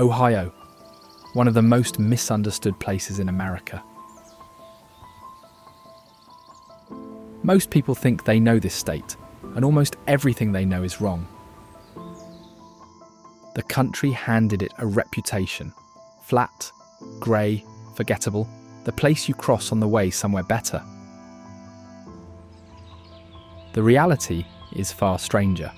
Ohio, one of the most misunderstood places in America. Most people think they know this state, and almost everything they know is wrong. The country handed it a reputation. Flat, grey, forgettable, the place you cross on the way somewhere better. The reality is far stranger.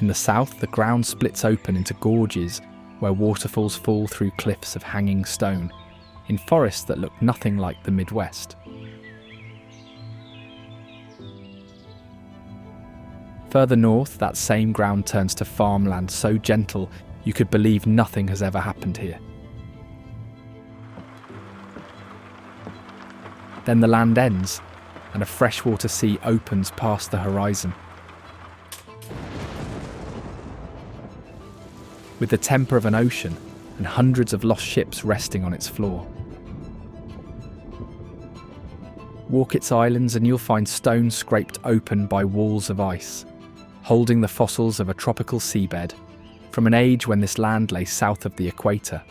In the south, the ground splits open into gorges where waterfalls fall through cliffs of hanging stone, in forests that look nothing like the Midwest. Further north, that same ground turns to farmland so gentle you could believe nothing has ever happened here. Then the land ends, and a freshwater sea opens past the horizon. With the temper of an ocean and hundreds of lost ships resting on its floor. Walk its islands and you'll find stones scraped open by walls of ice, holding the fossils of a tropical seabed from an age when this land lay south of the equator.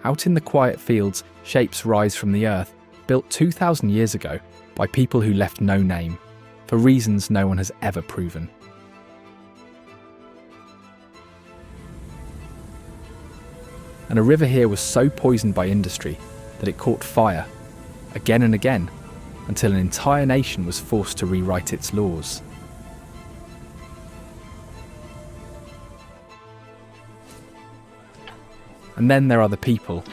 Out in the quiet fields, shapes rise from the earth, built 2,000 years ago by people who left no name, for reasons no one has ever proven. And a river here was so poisoned by industry that it caught fire, again and again, until an entire nation was forced to rewrite its laws. And then there are the people,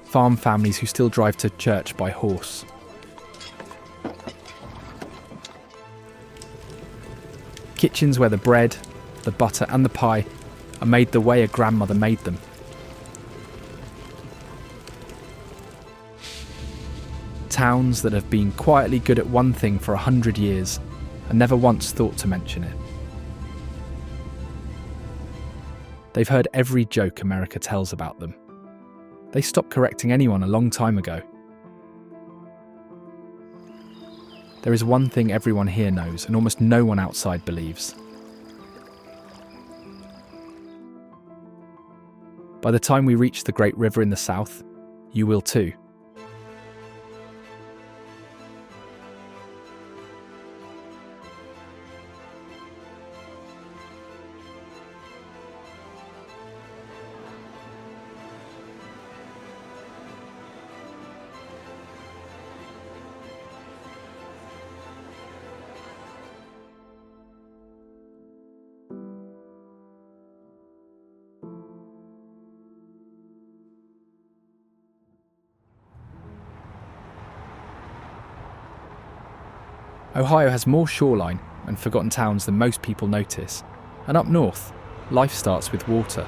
farm families who still drive to church by horse. Kitchens where the bread, the butter and the pie are made the way a grandmother made them. Towns that have been quietly good at one thing for 100 years and never once thought to mention it. They've heard every joke America tells about them. They stopped correcting anyone a long time ago. There is one thing everyone here knows and almost no one outside believes. By the time we reach the great river in the south, you will too. Ohio has more shoreline and forgotten towns than most people notice, and up north, life starts with water.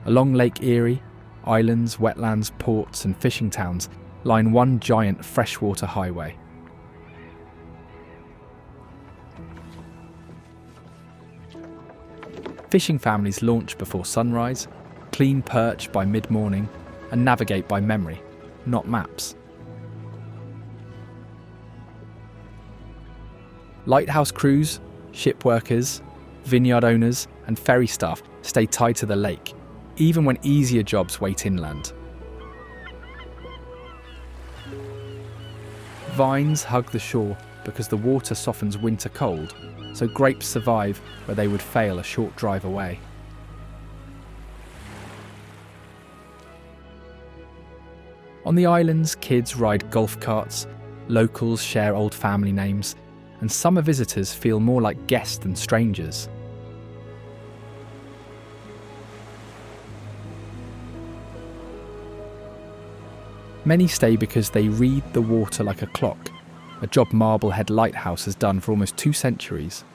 Along Lake Erie, islands, wetlands, ports and fishing towns line one giant freshwater highway. Fishing families launch before sunrise, clean perch by mid-morning, and navigate by memory, not maps. Lighthouse crews, ship workers, vineyard owners, and ferry staff stay tied to the lake, even when easier jobs wait inland. Vines hug the shore because the water softens winter cold, so grapes survive where they would fail a short drive away. On the islands, kids ride golf carts, locals share old family names, and summer visitors feel more like guests than strangers. Many stay because they read the water like a clock, a job Marblehead Lighthouse has done for almost 2 centuries.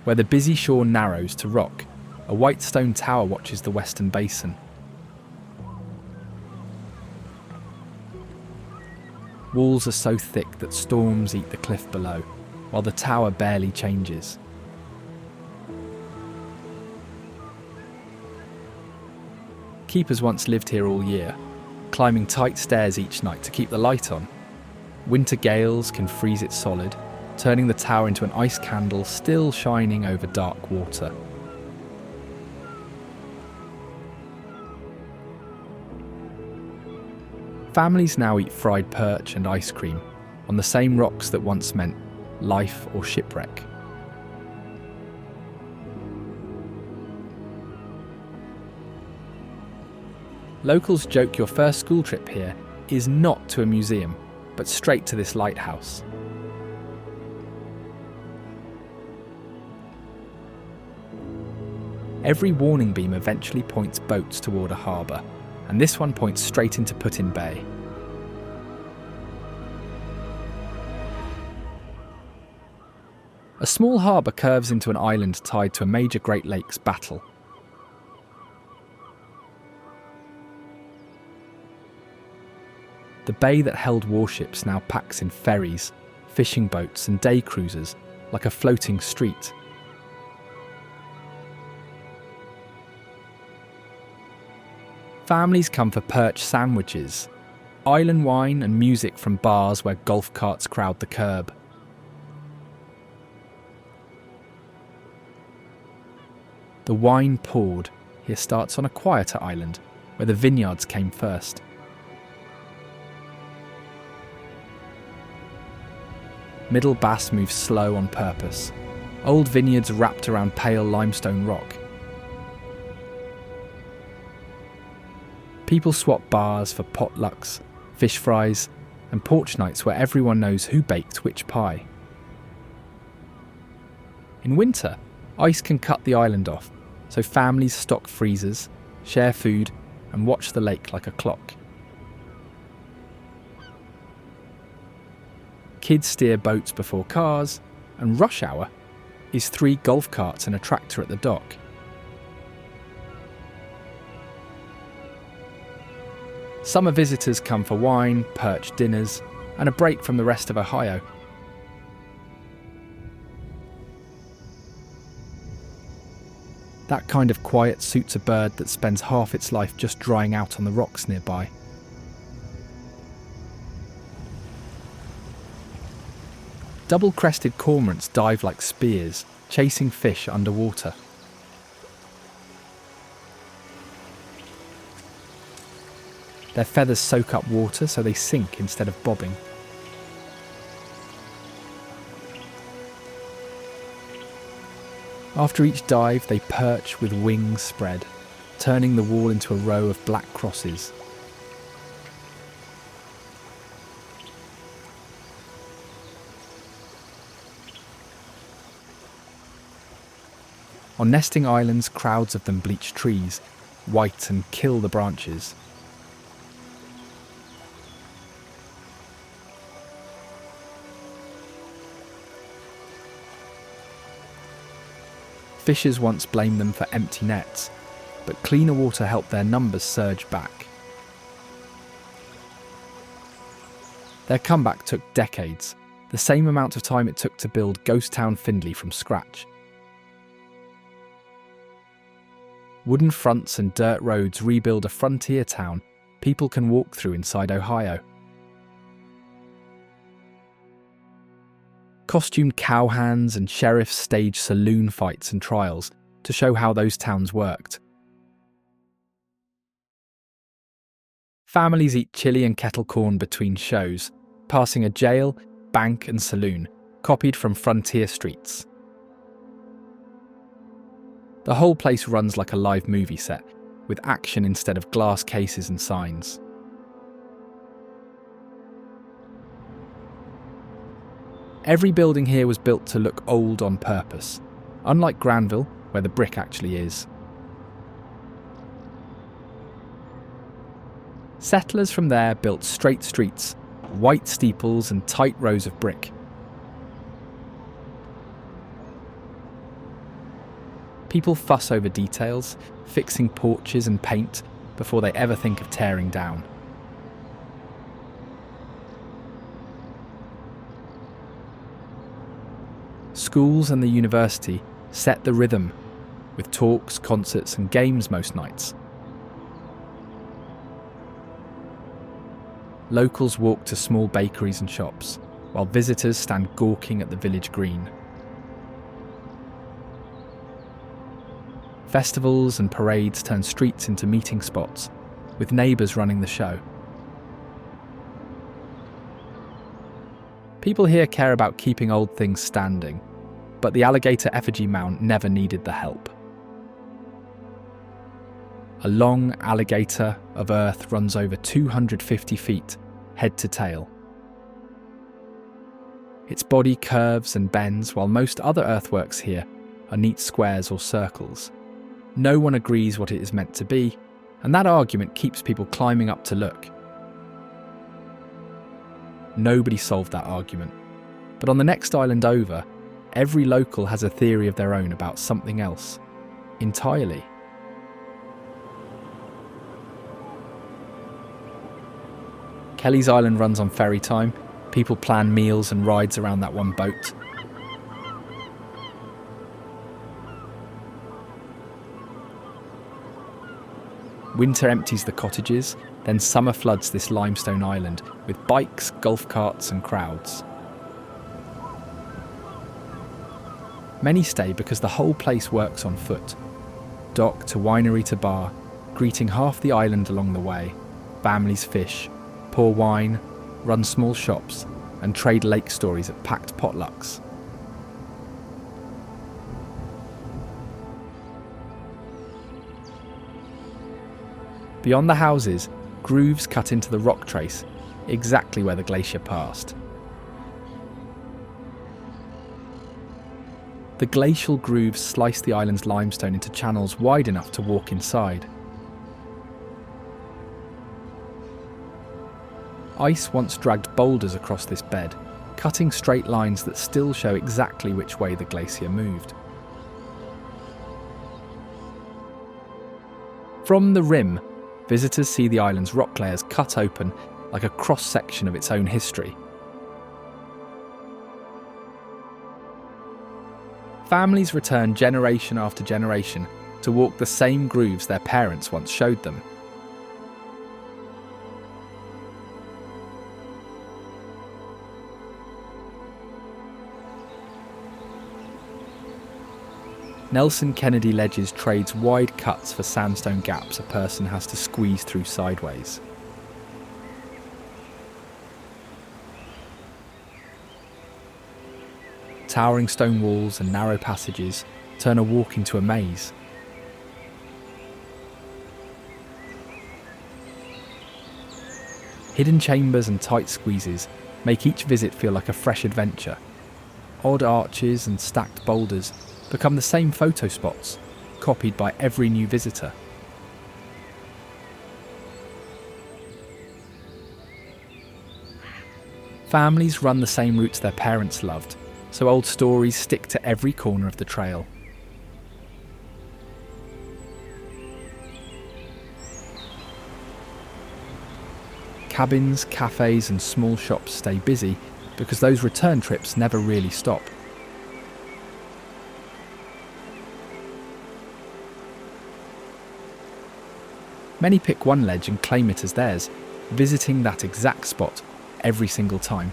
Where the busy shore narrows to rock, a white stone tower watches the western basin. Walls are so thick that storms eat the cliff below, while the tower barely changes. Keepers once lived here all year, climbing tight stairs each night to keep the light on. Winter gales can freeze it solid, turning the tower into an ice candle still shining over dark water. Families now eat fried perch and ice cream on the same rocks that once meant life or shipwreck. Locals joke your first school trip here is not to a museum, but straight to this lighthouse. Every warning beam eventually points boats toward a harbour, and this one points straight into Put-in Bay. A small harbour curves into an island tied to a major Great Lakes battle. The bay that held warships now packs in ferries, fishing boats and day cruisers like a floating street. Families come for perch sandwiches, island wine and music from bars where golf carts crowd the curb. The wine poured here starts on a quieter island where the vineyards came first. Middle Bass moves slow on purpose, old vineyards wrapped around pale limestone rock. People swap bars for potlucks, fish fries, and porch nights where everyone knows who baked which pie. In winter, ice can cut the island off, so families stock freezers, share food, and watch the lake like a clock. Kids steer boats before cars, and rush hour is 3 golf carts and a tractor at the dock. Summer visitors come for wine, perch dinners, and a break from the rest of Ohio. That kind of quiet suits a bird that spends half its life just drying out on the rocks nearby. Double-crested cormorants dive like spears, chasing fish underwater. Their feathers soak up water so they sink instead of bobbing. After each dive, they perch with wings spread, turning the wall into a row of black crosses. On nesting islands, crowds of them bleach trees, white and kill the branches. Fishers once blamed them for empty nets, but cleaner water helped their numbers surge back. Their comeback took decades, the same amount of time it took to build ghost town Findlay from scratch. Wooden fronts and dirt roads rebuild a frontier town people can walk through inside Ohio. Costumed cowhands and sheriffs stage saloon fights and trials to show how those towns worked. Families eat chili and kettle corn between shows, passing a jail, bank and saloon, copied from frontier streets. The whole place runs like a live movie set, with action instead of glass cases and signs. Every building here was built to look old on purpose, unlike Granville, where the brick actually is. Settlers from there built straight streets, white steeples and tight rows of brick. People fuss over details, fixing porches and paint before they ever think of tearing down. Schools and the university set the rhythm, with talks, concerts and games most nights. Locals walk to small bakeries and shops, while visitors stand gawking at the village green. Festivals and parades turn streets into meeting spots, with neighbours running the show. People here care about keeping old things standing, but the alligator effigy mound never needed the help. A long alligator of earth runs over 250 feet, head to tail. Its body curves and bends, while most other earthworks here are neat squares or circles. No one agrees what it is meant to be, and that argument keeps people climbing up to look. Nobody solved that argument, but on the next island over, every local has a theory of their own about something else, entirely. Kelly's Island runs on ferry time. People plan meals and rides around that one boat. Winter empties the cottages, then summer floods this limestone island with bikes, golf carts and crowds. Many stay because the whole place works on foot. Dock to winery to bar, greeting half the island along the way. Families fish, pour wine, run small shops, and trade lake stories at packed potlucks. Beyond the houses, grooves cut into the rock trace, exactly where the glacier passed. The glacial grooves slice the island's limestone into channels wide enough to walk inside. Ice once dragged boulders across this bed, cutting straight lines that still show exactly which way the glacier moved. From the rim, visitors see the island's rock layers cut open like a cross-section of its own history. Families return generation after generation to walk the same grooves their parents once showed them. Nelson Kennedy Ledges trades wide cuts for sandstone gaps a person has to squeeze through sideways. Towering stone walls and narrow passages turn a walk into a maze. Hidden chambers and tight squeezes make each visit feel like a fresh adventure. Odd arches and stacked boulders become the same photo spots, copied by every new visitor. Families run the same routes their parents loved, so old stories stick to every corner of the trail. Cabins, cafes and small shops stay busy because those return trips never really stop. Many pick one ledge and claim it as theirs, visiting that exact spot every single time.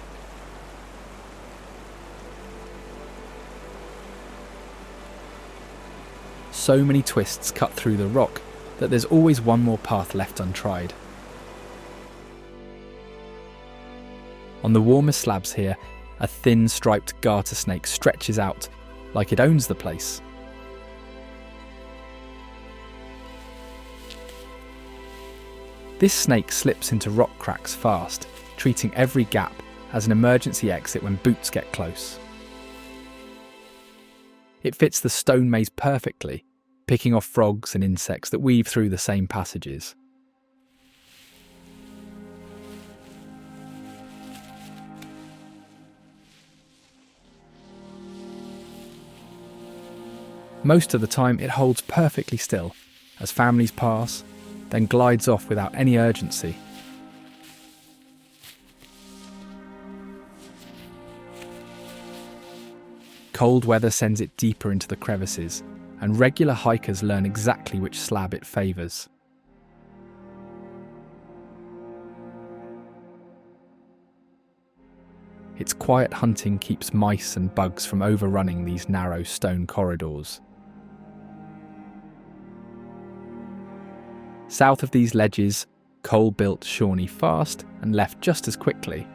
So many twists cut through the rock that there's always one more path left untried. On the warmer slabs here, a thin striped garter snake stretches out like it owns the place. This snake slips into rock cracks fast, treating every gap as an emergency exit when boots get close. It fits the stone maze perfectly, picking off frogs and insects that weave through the same passages. Most of the time it holds perfectly still as families pass, then glides off without any urgency. Cold weather sends it deeper into the crevices, and regular hikers learn exactly which slab it favours. its quiet hunting keeps mice and bugs from overrunning these narrow stone corridors. South of these ledges, Cole built Shawnee fast and left just as quickly.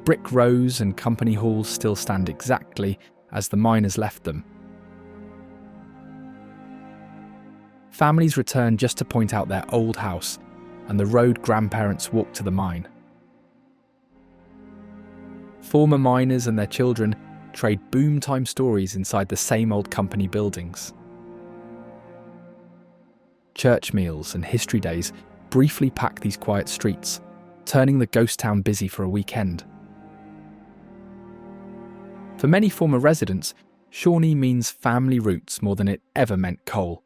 Brick rows and company halls still stand exactly as the miners left them. Families return just to point out their old house and the road grandparents walked to the mine. Former miners and their children trade boom-time stories inside the same old company buildings. Church meals and history days briefly pack these quiet streets, turning the ghost town busy for a weekend. For many former residents, Shawnee means family roots more than it ever meant coal.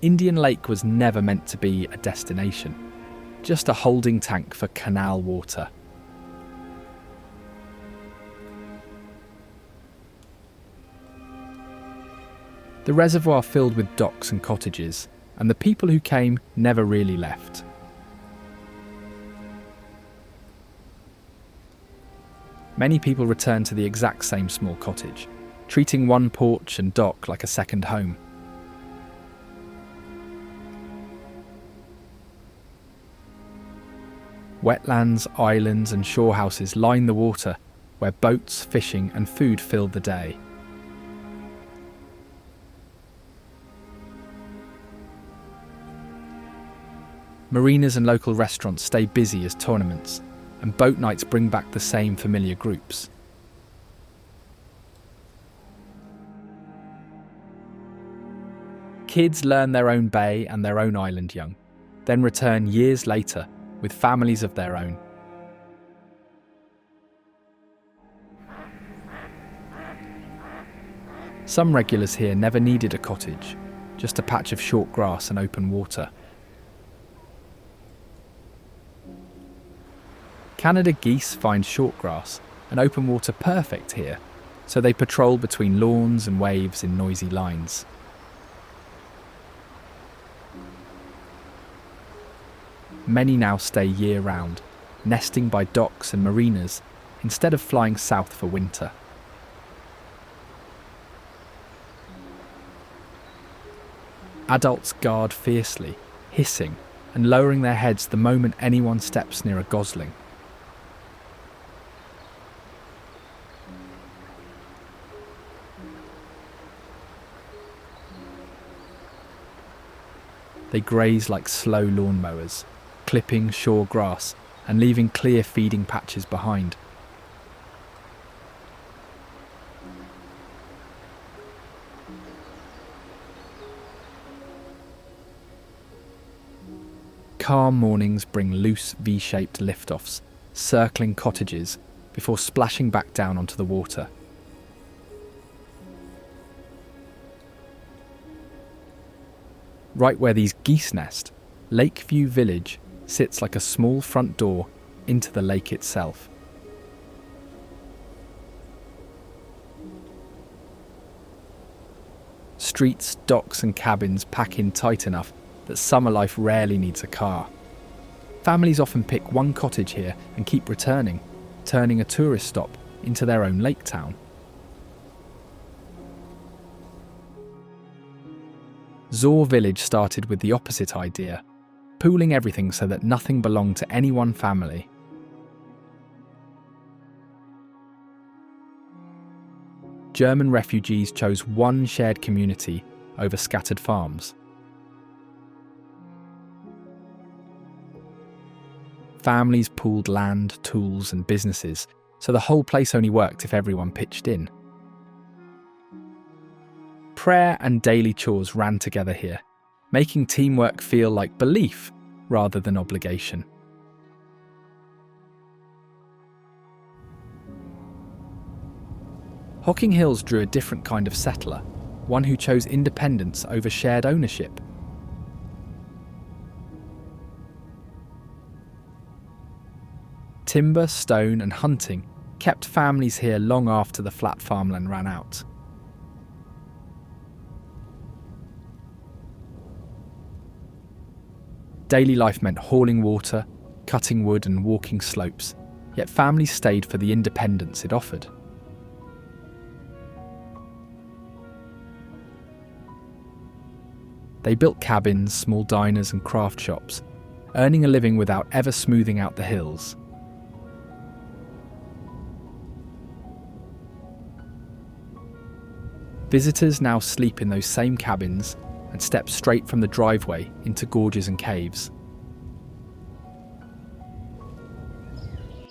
Indian Lake was never meant to be a destination, just a holding tank for canal water. The reservoir filled with docks and cottages, and the people who came never really left. Many people returned to the exact same small cottage, treating one porch and dock like a second home. Wetlands, islands and shore houses line the water, where boats, fishing and food filled the day. Marinas and local restaurants stay busy as tournaments, and boat nights bring back the same familiar groups. Kids learn their own bay and their own island young, then return years later with families of their own. Some regulars here never needed a cottage, just a patch of short grass and open water. Canada geese find short grass and open water perfect here, so they patrol between lawns and waves in noisy lines. Many now stay year-round, nesting by docks and marinas instead of flying south for winter. Adults guard fiercely, hissing and lowering their heads the moment anyone steps near a gosling. They graze like slow lawnmowers, clipping shore grass and leaving clear feeding patches behind. Calm mornings bring loose V-shaped liftoffs, circling cottages before splashing back down onto the water. Right where these geese nest, Lakeview Village sits like a small front door into the lake itself. Streets, docks and cabins pack in tight enough that summer life rarely needs a car. Families often pick one cottage here and keep returning, turning a tourist stop into their own lake town. Zor Village started with the opposite idea, pooling everything so that nothing belonged to any one family. German refugees chose one shared community over scattered farms. Families pooled land, tools and businesses, so the whole place only worked if everyone pitched in. Prayer and daily chores ran together here, making teamwork feel like belief rather than obligation. Hocking Hills drew a different kind of settler, one who chose independence over shared ownership. Timber, stone and hunting kept families here long after the flat farmland ran out. Daily life meant hauling water, cutting wood and walking slopes, yet families stayed for the independence it offered. They built cabins, small diners and craft shops, earning a living without ever smoothing out the hills. Visitors now sleep in those same cabins and step straight from the driveway into gorges and caves.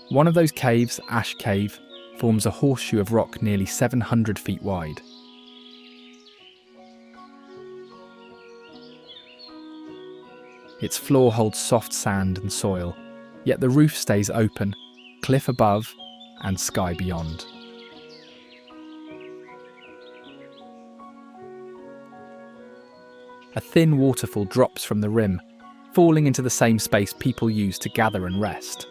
One of those caves, Ash Cave, forms a horseshoe of rock nearly 700 feet wide. Its floor holds soft sand and soil, yet the roof stays open, cliff above and sky beyond. A thin waterfall drops from the rim, falling into the same space people use to gather and rest.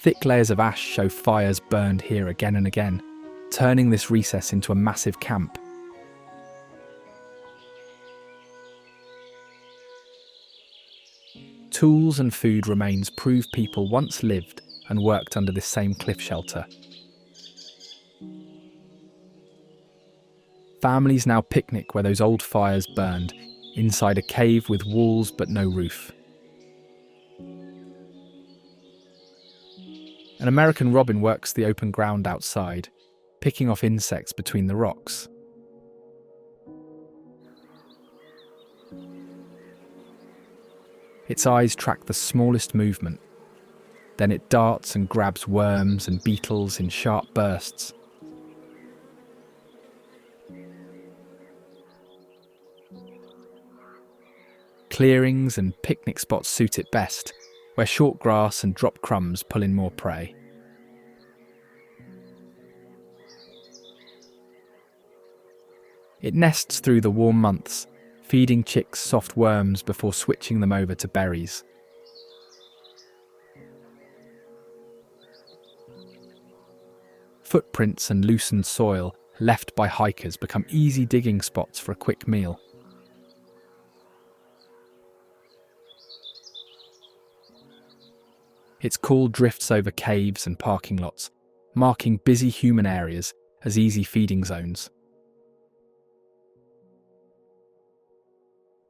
Thick layers of ash show fires burned here again and again, turning this recess into a massive camp. Tools and food remains prove people once lived and worked under this same cliff shelter. Families now picnic where those old fires burned, inside a cave with walls but no roof. An American robin works the open ground outside, picking off insects between the rocks. Its eyes track the smallest movement. Then it darts and grabs worms and beetles in sharp bursts. Clearings and picnic spots suit it best, where short grass and drop crumbs pull in more prey. It nests through the warm months, feeding chicks soft worms before switching them over to berries. Footprints and loosened soil left by hikers become easy digging spots for a quick meal. Its call drifts over caves and parking lots, marking busy human areas as easy feeding zones.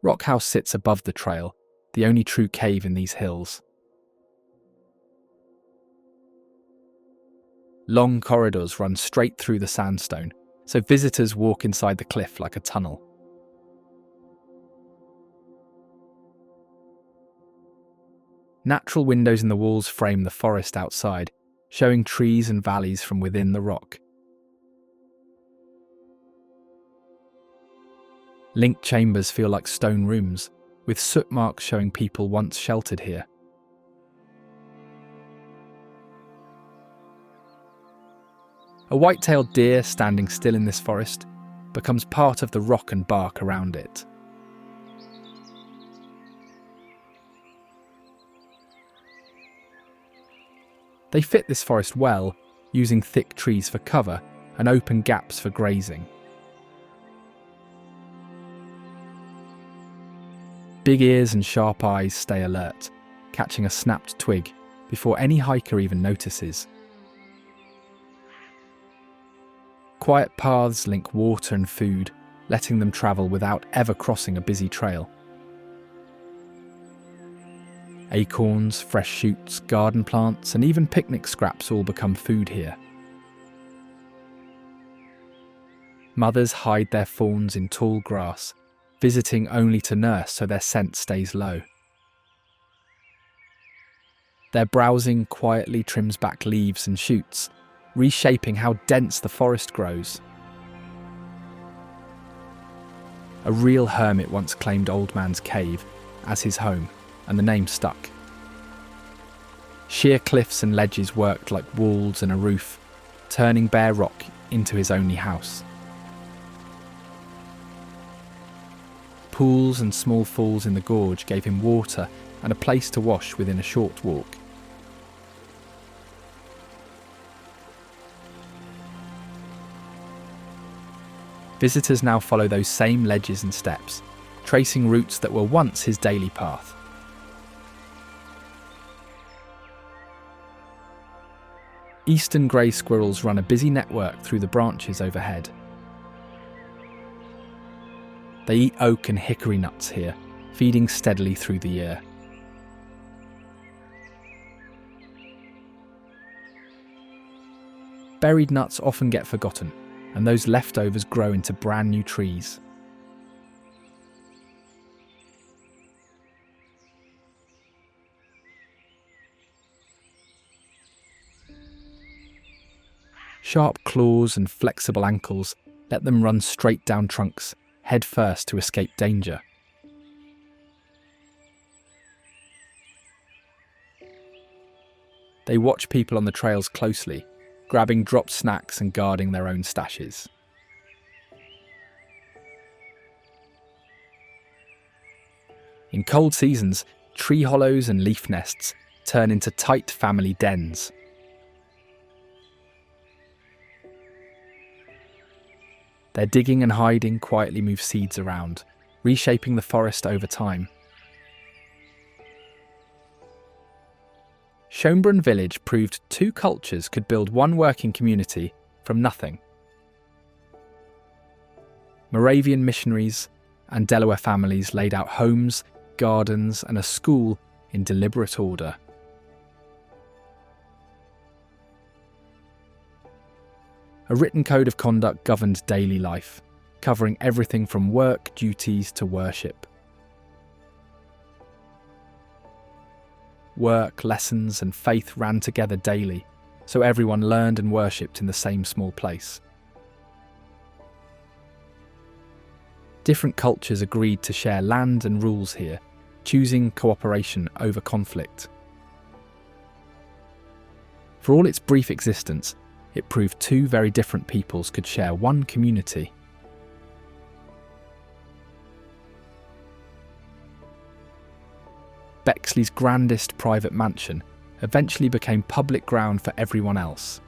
Rock House sits above the trail, the only true cave in these hills. Long corridors run straight through the sandstone, so visitors walk inside the cliff like a tunnel. Natural windows in the walls frame the forest outside, showing trees and valleys from within the rock. Linked chambers feel like stone rooms, with soot marks showing people once sheltered here. A white-tailed deer standing still in this forest becomes part of the rock and bark around it. They fit this forest well, using thick trees for cover and open gaps for grazing. Big ears and sharp eyes stay alert, catching a snapped twig before any hiker even notices. Quiet paths link water and food, letting them travel without ever crossing a busy trail. Acorns, fresh shoots, garden plants, and even picnic scraps all become food here. Mothers hide their fawns in tall grass, visiting only to nurse so their scent stays low. Their browsing quietly trims back leaves and shoots, reshaping how dense the forest grows. A real hermit once claimed Old Man's Cave as his home, and the name stuck. Sheer cliffs and ledges worked like walls and a roof, turning bare rock into his only house. Pools and small falls in the gorge gave him water and a place to wash within a short walk. Visitors now follow those same ledges and steps, tracing routes that were once his daily path. Eastern grey squirrels run a busy network through the branches overhead. They eat oak and hickory nuts here, feeding steadily through the year. Buried nuts often get forgotten, and those leftovers grow into brand new trees. Sharp claws and flexible ankles let them run straight down trunks, head first to escape danger. They watch people on the trails closely, grabbing dropped snacks and guarding their own stashes. In cold seasons, tree hollows and leaf nests turn into tight family dens. Their digging and hiding quietly move seeds around, reshaping the forest over time. Schönbrunn village proved two cultures could build one working community from nothing. Moravian missionaries and Delaware families laid out homes, gardens, and a school in deliberate order. A written code of conduct governed daily life, covering everything from work duties to worship. Work, lessons, and faith ran together daily, so everyone learned and worshipped in the same small place. Different cultures agreed to share land and rules here, choosing cooperation over conflict. For all its brief existence, it proved two very different peoples could share one community. Bexley's grandest private mansion eventually became public ground for everyone else.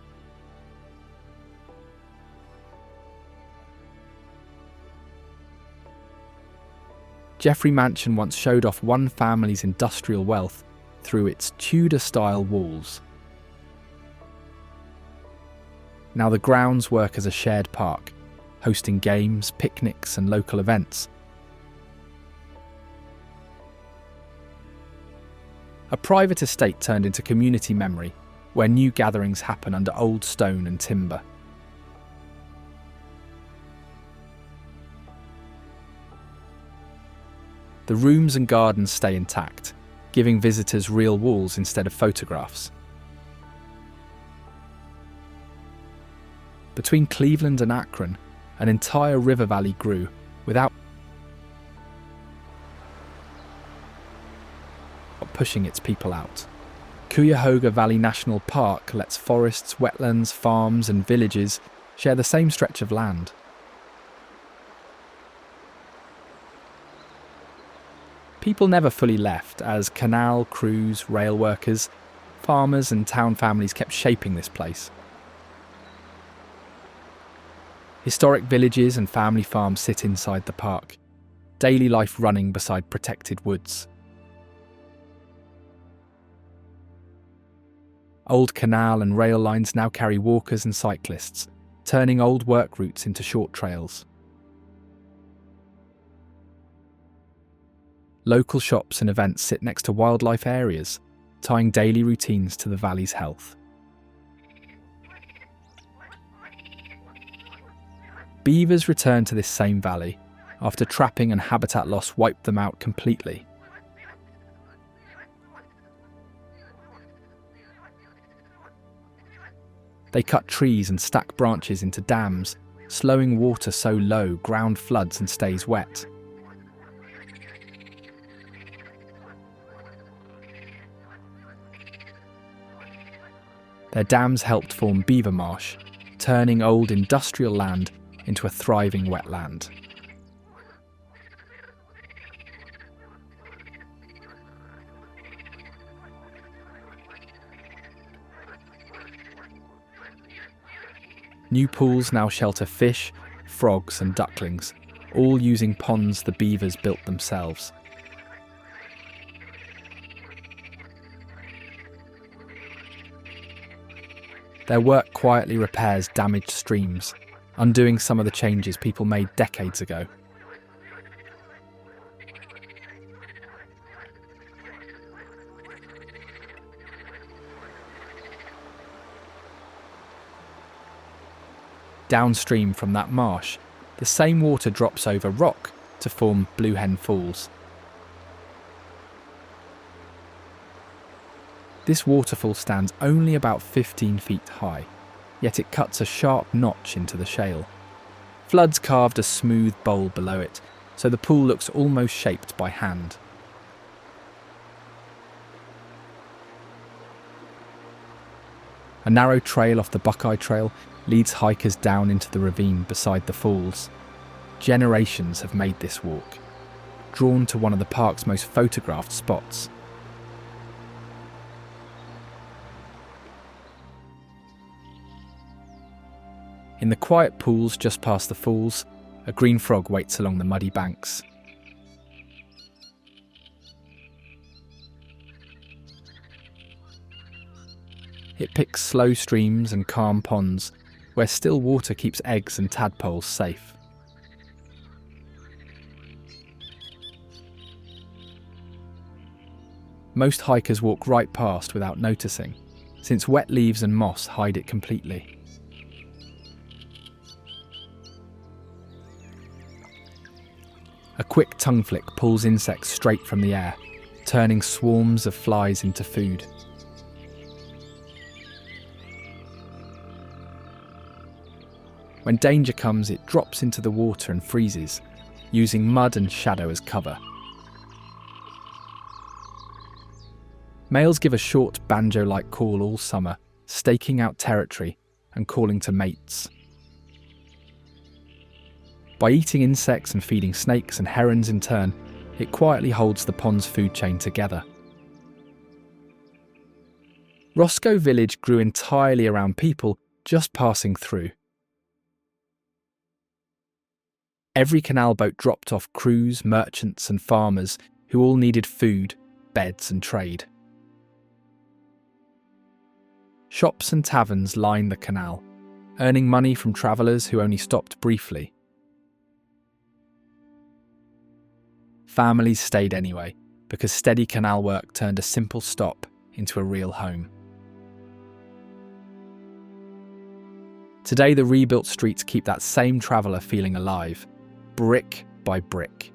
Jeffrey Mansion once showed off one family's industrial wealth through its Tudor-style walls. Now the grounds work as a shared park, hosting games, picnics, and local events. A private estate turned into community memory, where new gatherings happen under old stone and timber. The rooms and gardens stay intact, giving visitors real walls instead of photographs. Between Cleveland and Akron, an entire river valley grew without pushing its people out. Cuyahoga Valley National Park lets forests, wetlands, farms, and villages share the same stretch of land. People never fully left, as canal crews, rail workers, farmers, and town families kept shaping this place. Historic villages and family farms sit inside the park, daily life running beside protected woods. Old canal and rail lines now carry walkers and cyclists, turning old work routes into short trails. Local shops and events sit next to wildlife areas, tying daily routines to the valley's health. Beavers return to this same valley after trapping and habitat loss wiped them out completely. They cut trees and stack branches into dams, slowing water so low ground floods and stays wet. Their dams helped form beaver marsh, turning old industrial land into a thriving wetland. New pools now shelter fish, frogs and ducklings, all using ponds the beavers built themselves. Their work quietly repairs damaged streams, undoing some of the changes people made decades ago. Downstream from that marsh, the same water drops over rock to form Blue Hen Falls. This waterfall stands only about 15 feet high, yet it cuts a sharp notch into the shale. Floods carved a smooth bowl below it, so the pool looks almost shaped by hand. A narrow trail off the Buckeye Trail leads hikers down into the ravine beside the falls. Generations have made this walk, drawn to one of the park's most photographed spots. In the quiet pools just past the falls, a green frog waits along the muddy banks. It picks slow streams and calm ponds where still water keeps eggs and tadpoles safe. Most hikers walk right past without noticing, since wet leaves and moss hide it completely. A quick tongue flick pulls insects straight from the air, turning swarms of flies into food. When danger comes, it drops into the water and freezes, using mud and shadow as cover. Males give a short banjo-like call all summer, staking out territory and calling to mates. By eating insects and feeding snakes and herons in turn, it quietly holds the pond's food chain together. Roscoe Village grew entirely around people just passing through. Every canal boat dropped off crews, merchants and farmers who all needed food, beds and trade. Shops and taverns lined the canal, earning money from travellers who only stopped briefly. Families stayed anyway, because steady canal work turned a simple stop into a real home. Today, the rebuilt streets keep that same traveller feeling alive, brick by brick.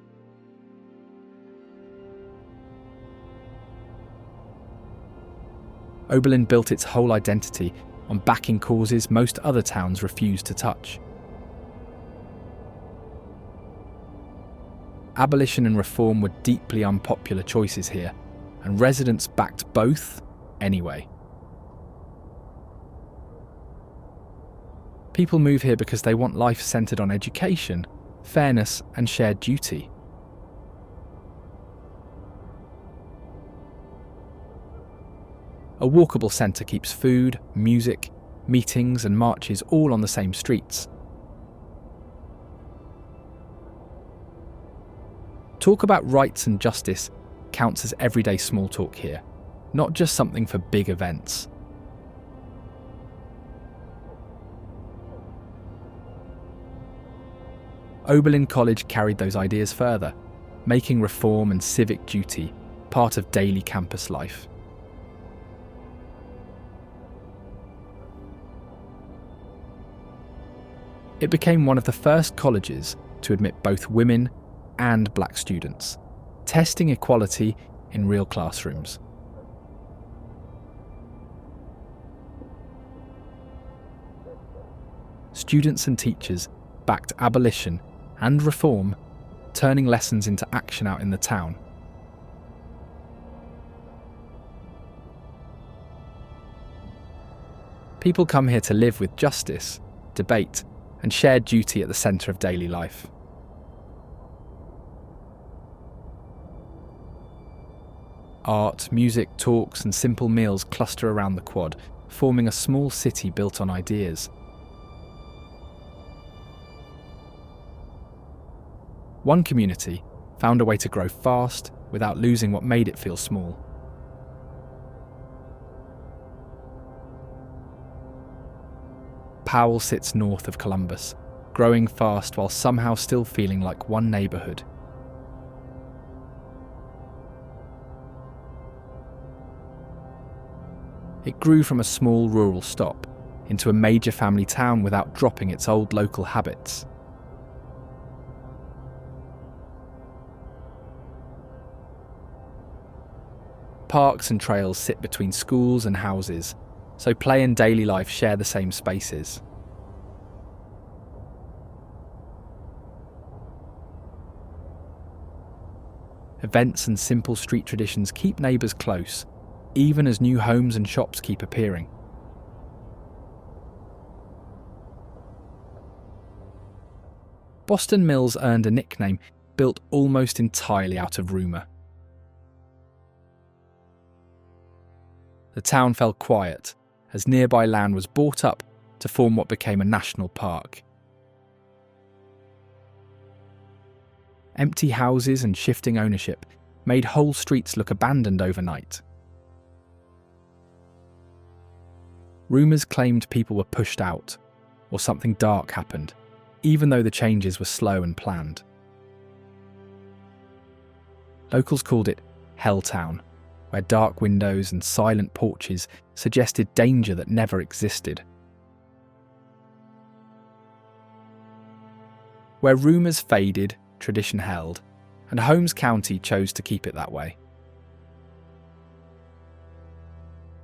Oberlin built its whole identity on backing causes most other towns refused to touch. Abolition and reform were deeply unpopular choices here, and residents backed both anyway. People move here because they want life centred on education, fairness and shared duty. A walkable centre keeps food, music, meetings and marches all on the same streets. Talk about rights and justice counts as everyday small talk here, not just something for big events. Oberlin College carried those ideas further, making reform and civic duty part of daily campus life. It became one of the first colleges to admit both women and black students, testing equality in real classrooms. Students and teachers backed abolition and reform, turning lessons into action out in the town. People come here to live with justice, debate, and shared duty at the centre of daily life. Art, music, talks and simple meals cluster around the quad, forming a small city built on ideas. One community found a way to grow fast without losing what made it feel small. Powell sits north of Columbus, growing fast while somehow still feeling like one neighbourhood. It grew from a small rural stop into a major family town without dropping its old local habits. Parks and trails sit between schools and houses, so play and daily life share the same spaces. Events and simple street traditions keep neighbours close, even as new homes and shops keep appearing. Boston Mills earned a nickname built almost entirely out of rumour. The town fell quiet as nearby land was bought up to form what became a national park. Empty houses and shifting ownership made whole streets look abandoned overnight. Rumours claimed people were pushed out, or something dark happened, even though the changes were slow and planned. Locals called it Helltown, where dark windows and silent porches suggested danger that never existed. Where rumours faded, tradition held, and Holmes County chose to keep it that way.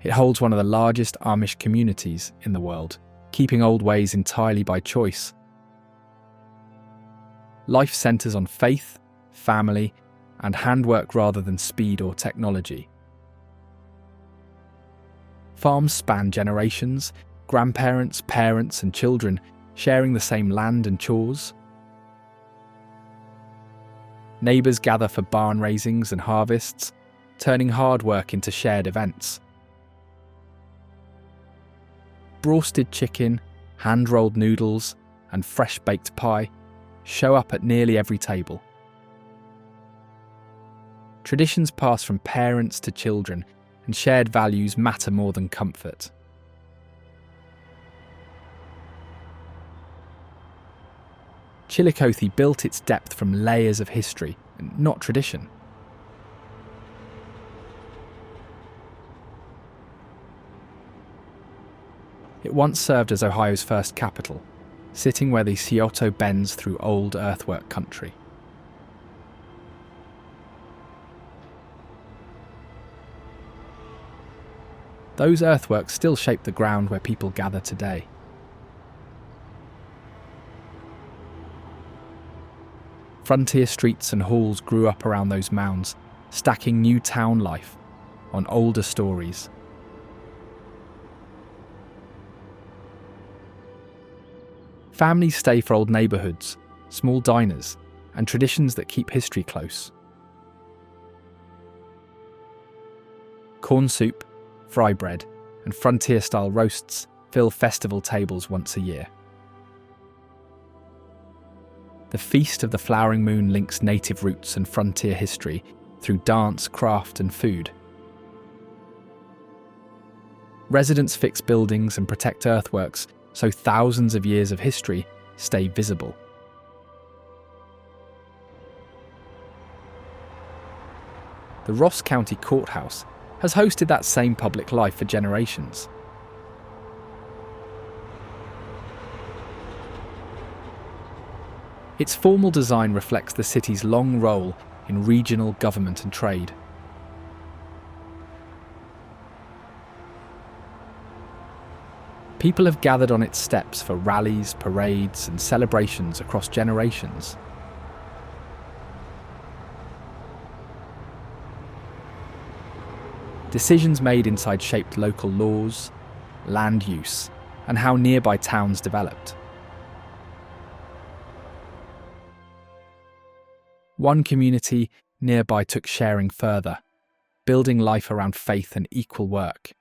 It holds one of the largest Amish communities in the world, keeping old ways entirely by choice. Life centres on faith, family, and handwork rather than speed or technology. Farms span generations, grandparents, parents, and children sharing the same land and chores. Neighbours gather for barn raisings and harvests, turning hard work into shared events. Broasted chicken, hand-rolled noodles, and fresh-baked pie show up at nearly every table. Traditions pass from parents to children, and shared values matter more than comfort. Chillicothe built its depth from layers of history, not tradition. It once served as Ohio's first capital, sitting where the Scioto bends through old earthwork country. Those earthworks still shape the ground where people gather today. Frontier streets and halls grew up around those mounds, stacking new town life on older stories. Families stay for old neighbourhoods, small diners, and traditions that keep history close. Corn soup, fry bread, and frontier-style roasts fill festival tables once a year. The Feast of the Flowering Moon links native roots and frontier history through dance, craft, and food. Residents fix buildings and protect earthworks so thousands of years of history stay visible. The Ross County Courthouse has hosted that same public life for generations. Its formal design reflects the city's long role in regional government and trade. People have gathered on its steps for rallies, parades, and celebrations across generations. Decisions made inside shaped local laws, land use, and how nearby towns developed. One community nearby took sharing further, building life around faith and equal work.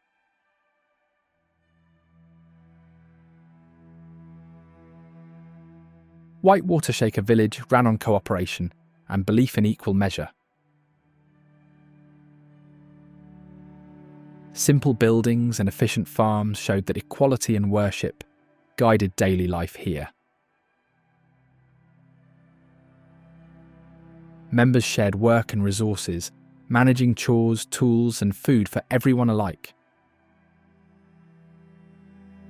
Whitewater Shaker Village ran on cooperation and belief in equal measure. Simple buildings and efficient farms showed that equality and worship guided daily life here. Members shared work and resources, managing chores, tools, and food for everyone alike.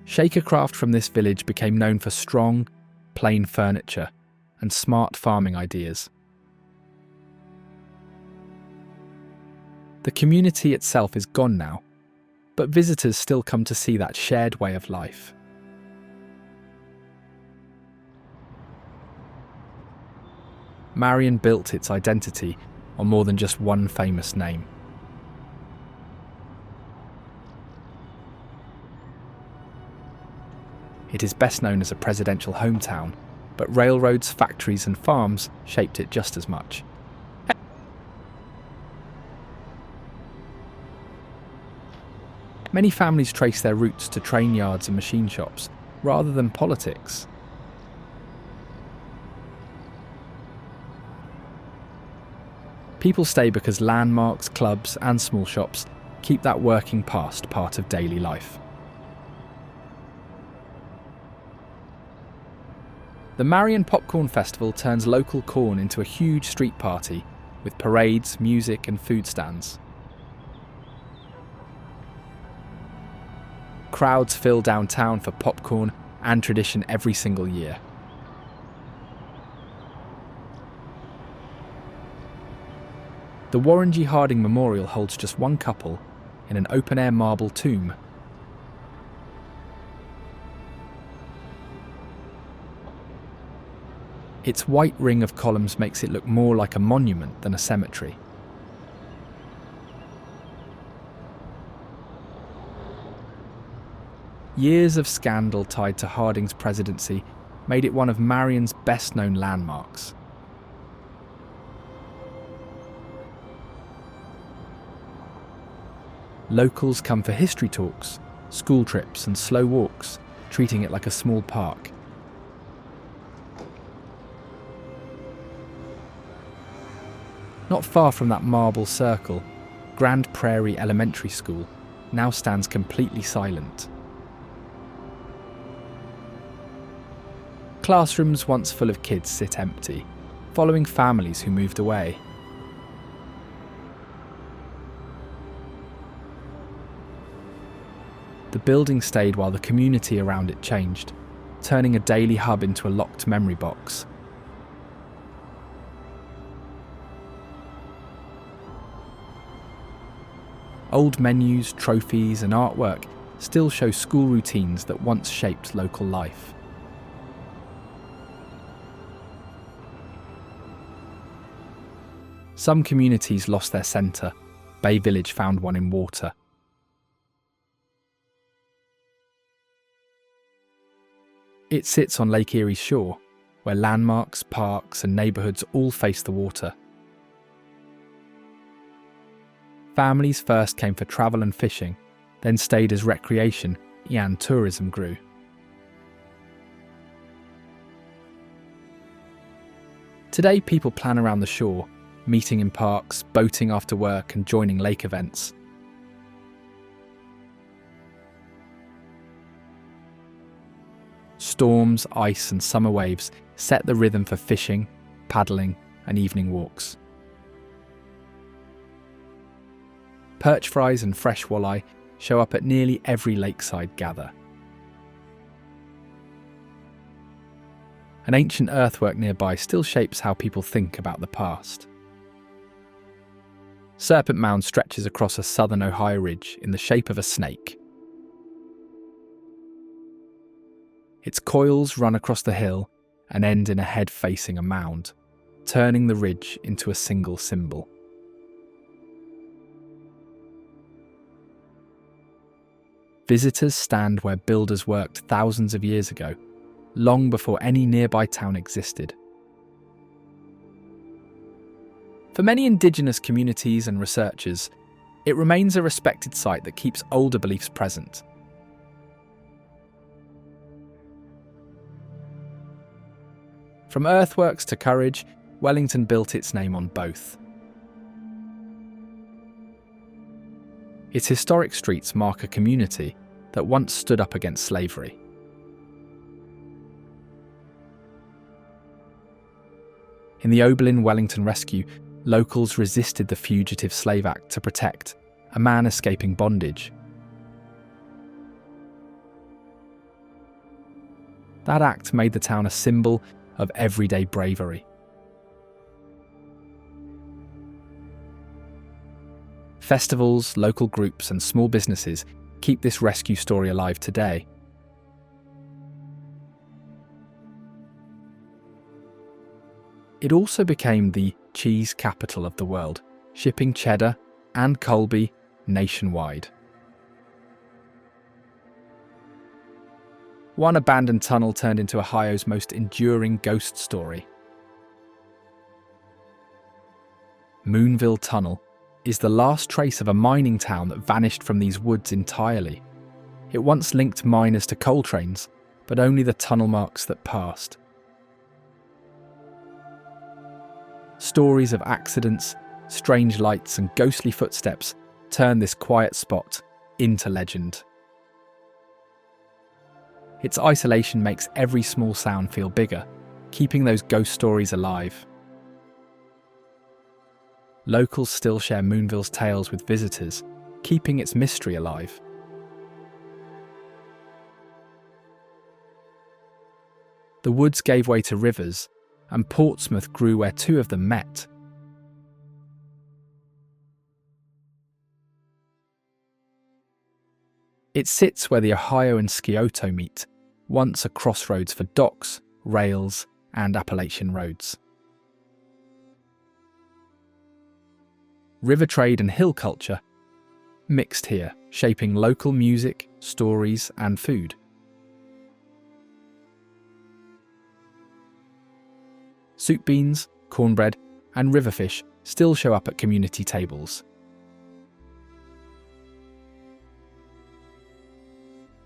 Shakercraft from this village became known for strong, plain furniture and smart farming ideas. The community itself is gone now, but visitors still come to see that shared way of life. Marion built its identity on more than just one famous name. It is best known as a presidential hometown, but railroads, factories and farms shaped it just as much. Many families trace their roots to train yards and machine shops, rather than politics. People stay because landmarks, clubs and small shops keep that working past part of daily life. The Marion Popcorn Festival turns local corn into a huge street party with parades, music and food stands. Crowds fill downtown for popcorn and tradition every single year. The Warren G. Harding Memorial holds just one couple in an open-air marble tomb. Its white ring of columns makes it look more like a monument than a cemetery. Years of scandal tied to Harding's presidency made it one of Marion's best-known landmarks. Locals come for history talks, school trips and slow walks, treating it like a small park. Not far from that marble circle, Grand Prairie Elementary School now stands completely silent. Classrooms once full of kids sit empty, following families who moved away. The building stayed while the community around it changed, turning a daily hub into a locked memory box. Old menus, trophies and artwork still show school routines that once shaped local life. Some communities lost their centre. Bay Village found one in water. It sits on Lake Erie's shore, where landmarks, parks and neighbourhoods all face the water. Families first came for travel and fishing, then stayed as recreation and tourism grew. Today people plan around the shore, meeting in parks, boating after work and joining lake events. Storms, ice and summer waves set the rhythm for fishing, paddling and evening walks. Perch fries and fresh walleye show up at nearly every lakeside gather. An ancient earthwork nearby still shapes how people think about the past. Serpent Mound stretches across a southern Ohio ridge in the shape of a snake. Its coils run across the hill and end in a head facing a mound, turning the ridge into a single symbol. Visitors stand where builders worked thousands of years ago, long before any nearby town existed. For many Indigenous communities and researchers, it remains a respected site that keeps older beliefs present. From earthworks to courage, Wellington built its name on both. Its historic streets mark a community that once stood up against slavery. In the Oberlin Wellington rescue, locals resisted the Fugitive Slave Act to protect a man escaping bondage. That act made the town a symbol of everyday bravery. Festivals, local groups, and small businesses keep this rescue story alive today. It also became the cheese capital of the world, shipping cheddar and Colby nationwide. One abandoned tunnel turned into Ohio's most enduring ghost story. Moonville Tunnel is the last trace of a mining town that vanished from these woods entirely. It once linked miners to coal trains, but only the tunnel marks that passed. Stories of accidents, strange lights, and ghostly footsteps turn this quiet spot into legend. Its isolation makes every small sound feel bigger, keeping those ghost stories alive. Locals still share Moonville's tales with visitors, keeping its mystery alive. The woods gave way to rivers, and Portsmouth grew where two of them met. It sits where the Ohio and Scioto meet, once a crossroads for docks, rails, and Appalachian roads. River trade and hill culture mixed here, shaping local music, stories, and food. Soup beans, cornbread, and riverfish still show up at community tables.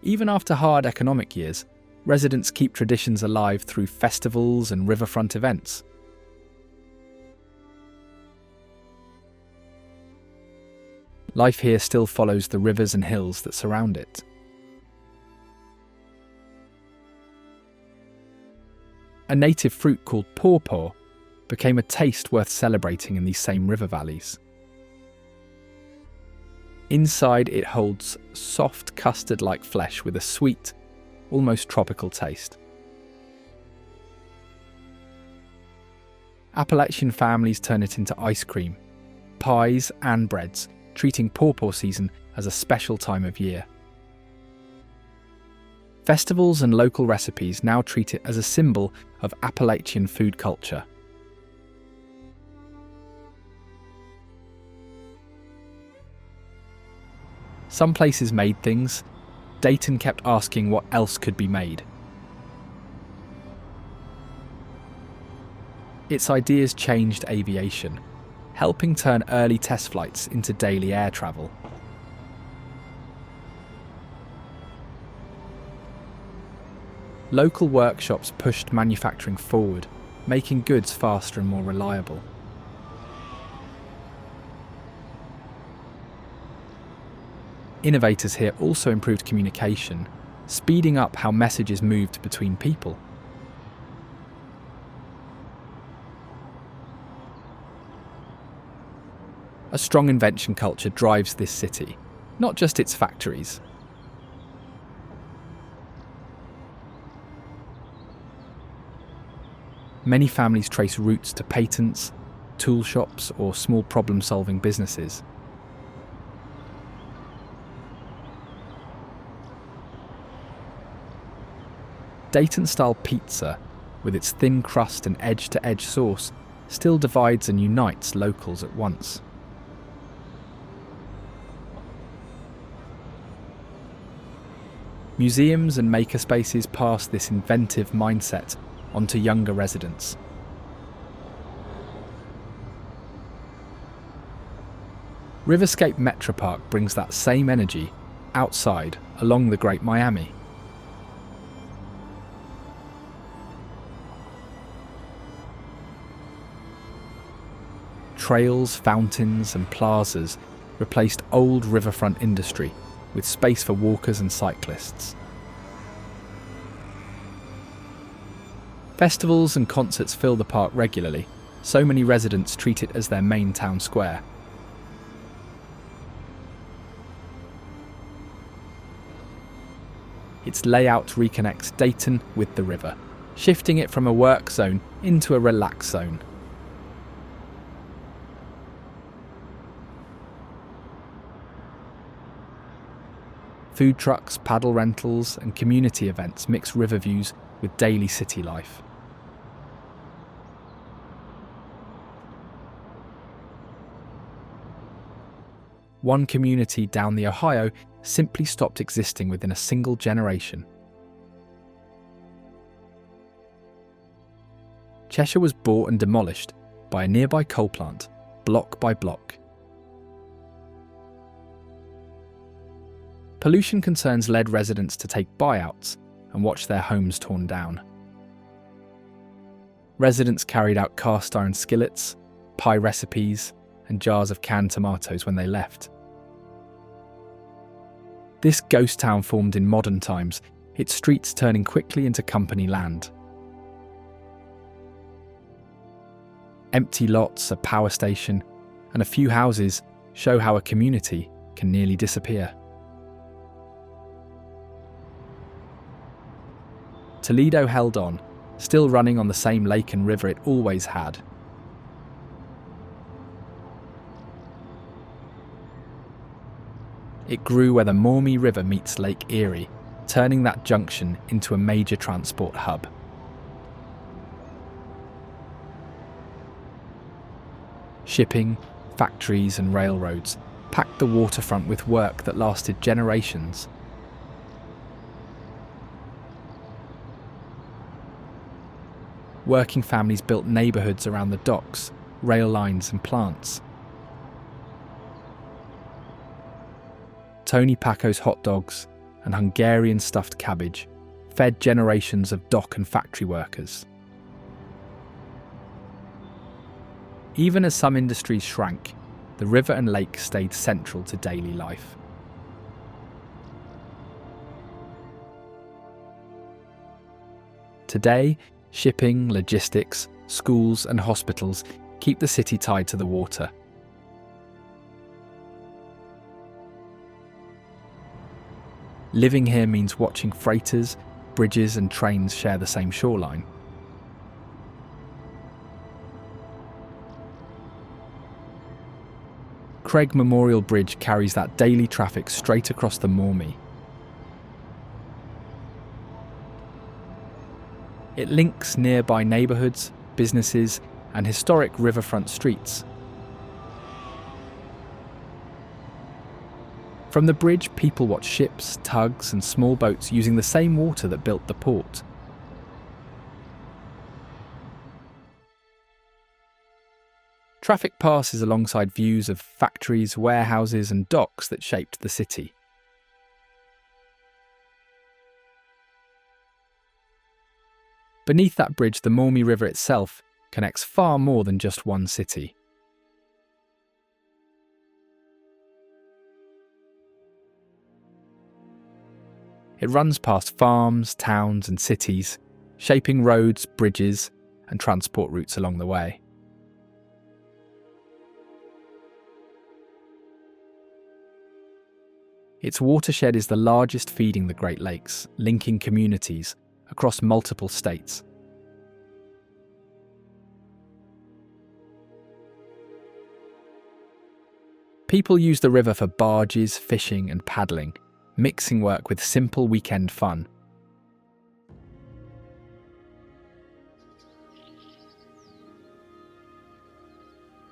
Even after hard economic years, residents keep traditions alive through festivals and riverfront events. Life here still follows the rivers and hills that surround it. A native fruit called pawpaw became a taste worth celebrating in these same river valleys. Inside, it holds soft custard-like flesh with a sweet, almost tropical taste. Appalachian families turn it into ice cream, pies, and breads, treating pawpaw season as a special time of year. Festivals and local recipes now treat it as a symbol of Appalachian food culture. Some places made things. Dayton kept asking what else could be made. Its ideas changed aviation, helping turn early test flights into daily air travel. Local workshops pushed manufacturing forward, making goods faster and more reliable. Innovators here also improved communication, speeding up how messages moved between people. A strong invention culture drives this city, not just its factories. Many families trace roots to patents, tool shops, or small problem-solving businesses. Dayton-style pizza, with its thin crust and edge-to-edge sauce, still divides and unites locals at once. Museums and makerspaces pass this inventive mindset onto younger residents. Riverscape Metropark brings that same energy outside along the Great Miami. Trails, fountains, and plazas replaced old riverfront industry with space for walkers and cyclists. Festivals and concerts fill the park regularly. So many residents treat it as their main town square. Its layout reconnects Dayton with the river, shifting it from a work zone into a relax zone. Food trucks, paddle rentals, and community events mix river views with daily city life. One community down the Ohio simply stopped existing within a single generation. Cheshire was bought and demolished by a nearby coal plant, block by block. Pollution concerns led residents to take buyouts and watch their homes torn down. Residents carried out cast iron skillets, pie recipes, and jars of canned tomatoes when they left. This ghost town formed in modern times, its streets turning quickly into company land. Empty lots, a power station, and a few houses show how a community can nearly disappear. Toledo held on, still running on the same lake and river it always had. It grew where the Maumee River meets Lake Erie, turning that junction into a major transport hub. Shipping, factories, and railroads packed the waterfront with work that lasted generations. Working families built neighbourhoods around the docks, rail lines, and plants. Tony Paco's hot dogs and Hungarian stuffed cabbage fed generations of dock and factory workers. Even as some industries shrank, the river and lake stayed central to daily life. Today, shipping, logistics, schools, and hospitals keep the city tied to the water. Living here means watching freighters, bridges, and trains share the same shoreline. Craig Memorial Bridge carries that daily traffic straight across the Maumee. It links nearby neighbourhoods, businesses, and historic riverfront streets. From the bridge, people watch ships, tugs, and small boats using the same water that built the port. Traffic passes alongside views of factories, warehouses, and docks that shaped the city. Beneath that bridge, the Maumee River itself connects far more than just one city. It runs past farms, towns, and cities, shaping roads, bridges, and transport routes along the way. Its watershed is the largest feeding the Great Lakes, linking communities across multiple states. People use the river for barges, fishing, and paddling, mixing work with simple weekend fun.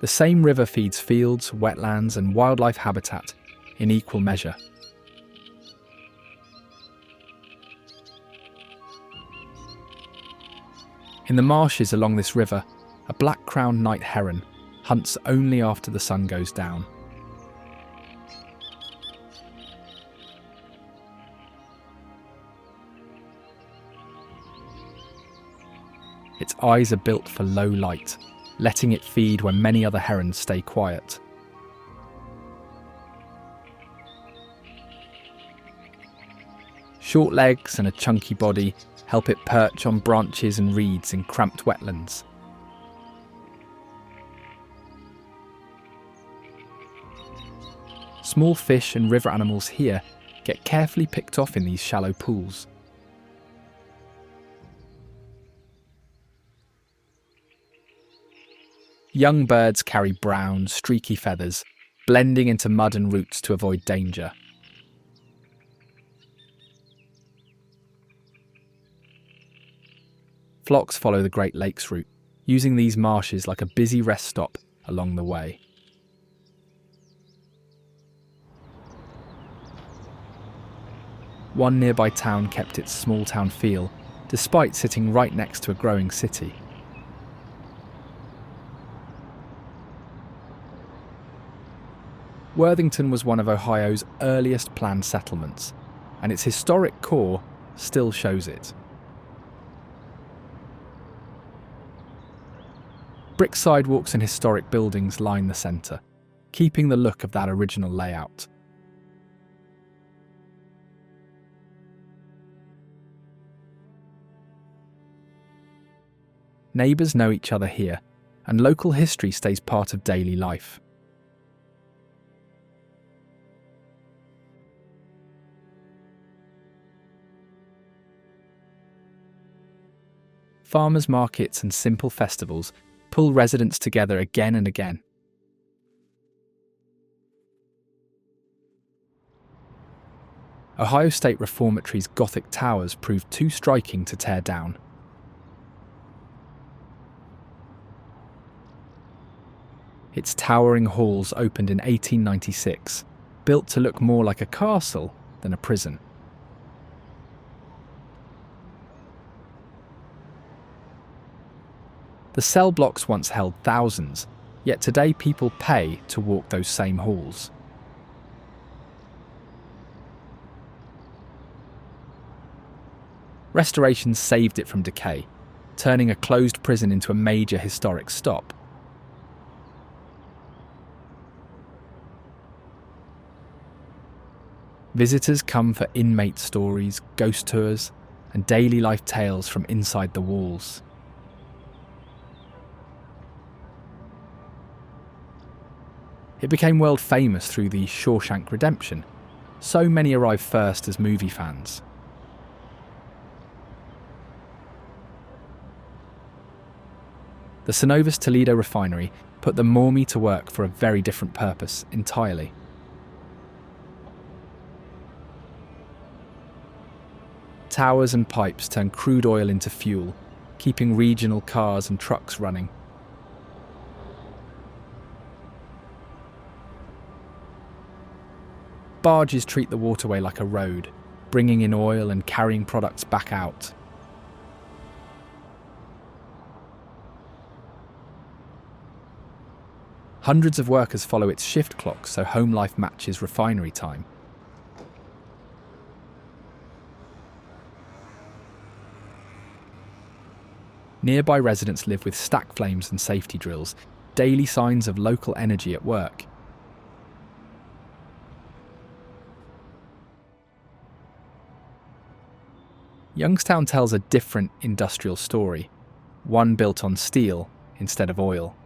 The same river feeds fields, wetlands, and wildlife habitat in equal measure. In the marshes along this river, a black-crowned night heron hunts only after the sun goes down. Its eyes are built for low light, letting it feed when many other herons stay quiet. Short legs and a chunky body help it perch on branches and reeds in cramped wetlands. Small fish and river animals here get carefully picked off in these shallow pools. Young birds carry brown, streaky feathers, blending into mud and roots to avoid danger. Flocks follow the Great Lakes route, using these marshes like a busy rest stop along the way. One nearby town kept its small town feel, despite sitting right next to a growing city. Worthington was one of Ohio's earliest planned settlements, and its historic core still shows it. Brick sidewalks and historic buildings line the centre, keeping the look of that original layout. Neighbours know each other here, and local history stays part of daily life. Farmers' markets and simple festivals pull residents together again and again. Ohio State Reformatory's Gothic towers proved too striking to tear down. Its towering halls opened in 1896, built to look more like a castle than a prison. The cell blocks once held thousands, yet today people pay to walk those same halls. Restorations saved it from decay, turning a closed prison into a major historic stop. Visitors come for inmate stories, ghost tours, and daily life tales from inside the walls. It became world famous through the Shawshank Redemption. So many arrived first as movie fans. The Synovus Toledo refinery put the Mormie to work for a very different purpose entirely. Towers and pipes turn crude oil into fuel, keeping regional cars and trucks running. Barges treat the waterway like a road, bringing in oil and carrying products back out. Hundreds of workers follow its shift clock so home life matches refinery time. Nearby residents live with stack flames and safety drills, daily signs of local energy at work. Youngstown tells a different industrial story, one built on steel instead of oil.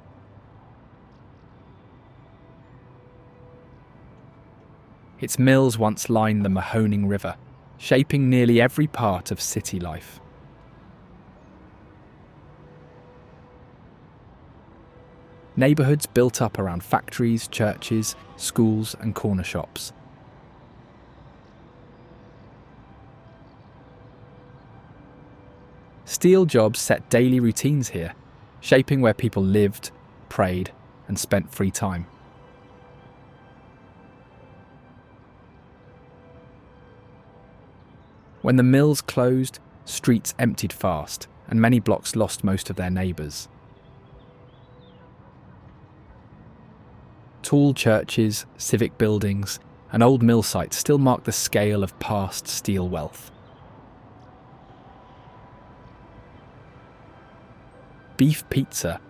Its mills once lined the Mahoning River, shaping nearly every part of city life. Neighbourhoods built up around factories, churches, schools and corner shops. Steel jobs set daily routines here, shaping where people lived, prayed, and spent free time. When the mills closed, streets emptied fast, and many blocks lost most of their neighbours. Tall churches, civic buildings, and old mill sites still mark the scale of past steel wealth. Beef pizza,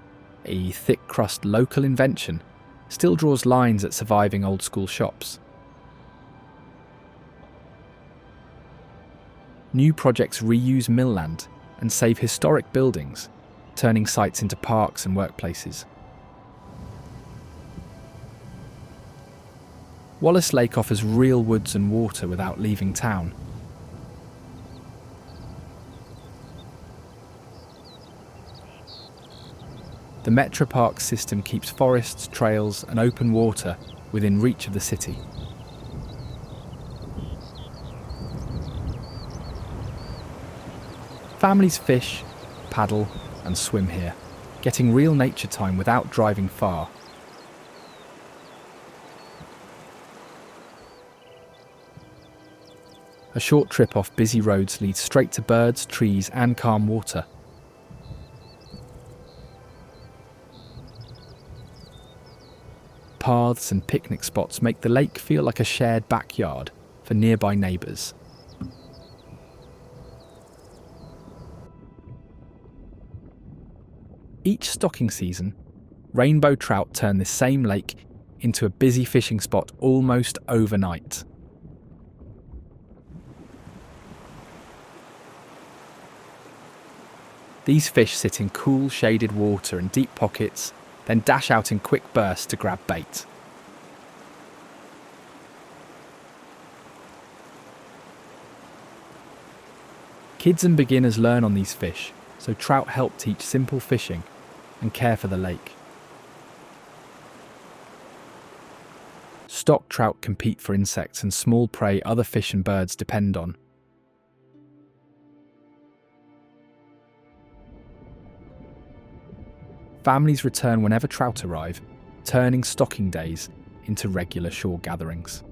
a thick-crust local invention, still draws lines at surviving old-school shops. New projects reuse mill land and save historic buildings, turning sites into parks and workplaces. Wallace Lake offers real woods and water without leaving town. The Metroparks system keeps forests, trails and open water within reach of the city. Families fish, paddle and swim here, getting real nature time without driving far. A short trip off busy roads leads straight to birds, trees and calm water. Paths and picnic spots make the lake feel like a shared backyard for nearby neighbours. Each stocking season, rainbow trout turn this same lake into a busy fishing spot almost overnight. These fish sit in cool, shaded water in deep pockets, then dash out in quick bursts to grab bait. Kids and beginners learn on these fish, so trout help teach simple fishing and care for the lake. Stock trout compete for insects and small prey other fish and birds depend on. Families return whenever trout arrive, turning stocking days into regular shore gatherings.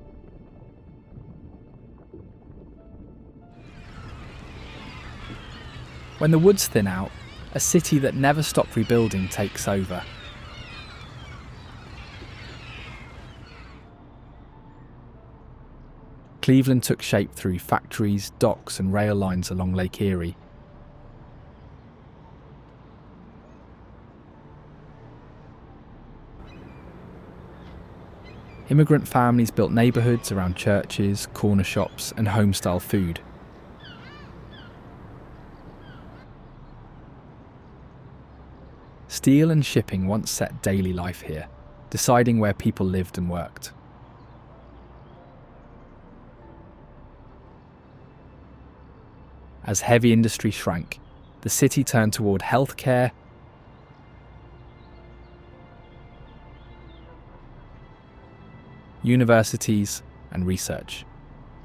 When the woods thin out, a city that never stopped rebuilding takes over. Cleveland took shape through factories, docks and rail lines along Lake Erie. Immigrant families built neighbourhoods around churches, corner shops and home-style food. Steel and shipping once set daily life here, deciding where people lived and worked. As heavy industry shrank, the city turned toward healthcare, universities and research.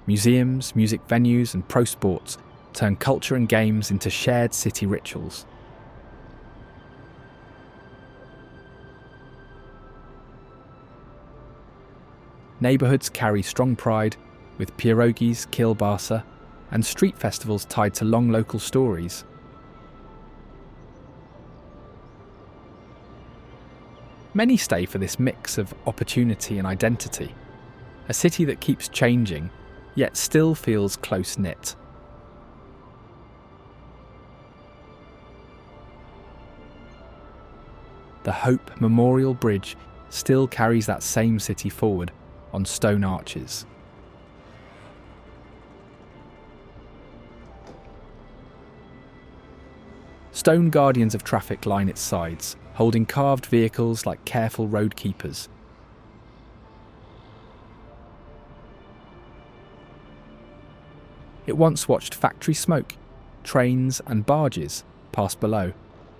Museums, music venues and pro sports turn culture and games into shared city rituals. Neighbourhoods carry strong pride, with pierogies, kielbasa, and street festivals tied to long local stories. Many stay for this mix of opportunity and identity, a city that keeps changing, yet still feels close-knit. The Hope Memorial Bridge still carries that same city forward on stone arches. Stone guardians of traffic line its sides, holding carved vehicles like careful road keepers. It once watched factory smoke, trains and barges pass below,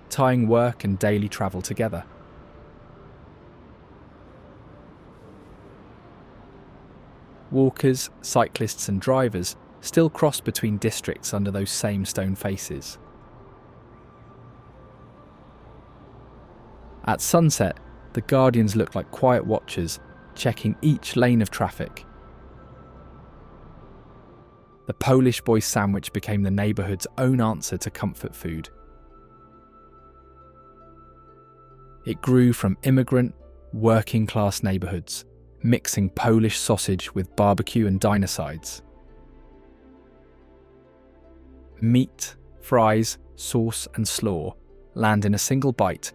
tying work and daily travel together. Walkers, cyclists and drivers still cross between districts under those same stone faces. At sunset, the guardians look like quiet watchers, checking each lane of traffic. The Polish boy sandwich became the neighbourhood's own answer to comfort food. It grew from immigrant, working-class neighbourhoods, mixing Polish sausage with barbecue and diner sides. Meat, fries, sauce and slaw land in a single bite,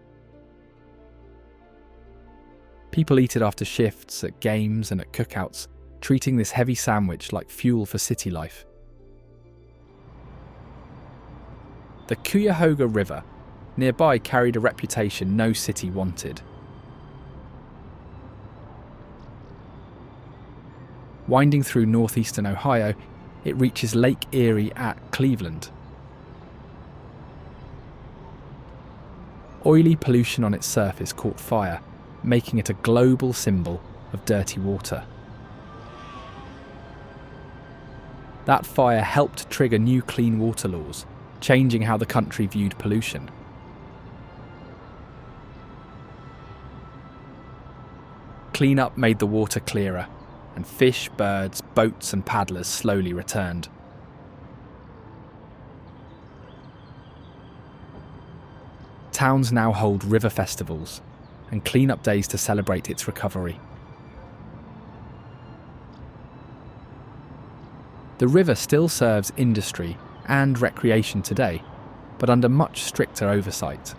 People eat it after shifts, at games and at cookouts, treating this heavy sandwich like fuel for city life. The Cuyahoga River nearby carried a reputation no city wanted. Winding through northeastern Ohio, it reaches Lake Erie at Cleveland. Oily pollution on its surface caught fire, making it a global symbol of dirty water. That fire helped trigger new clean water laws, changing how the country viewed pollution. Cleanup made the water clearer, and fish, birds, boats and paddlers slowly returned. Towns now hold river festivals and cleanup days to celebrate its recovery. The river still serves industry and recreation today, but under much stricter oversight.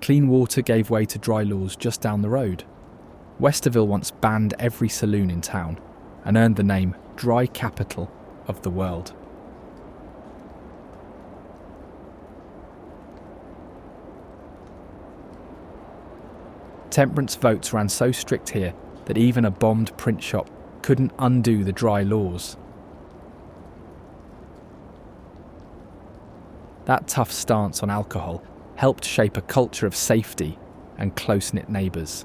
Clean water gave way to dry laws just down the road. Westerville once banned every saloon in town and earned the name Dry Capital of the World. Temperance votes ran so strict here that even a bombed print shop couldn't undo the dry laws. That tough stance on alcohol helped shape a culture of safety and close-knit neighbours.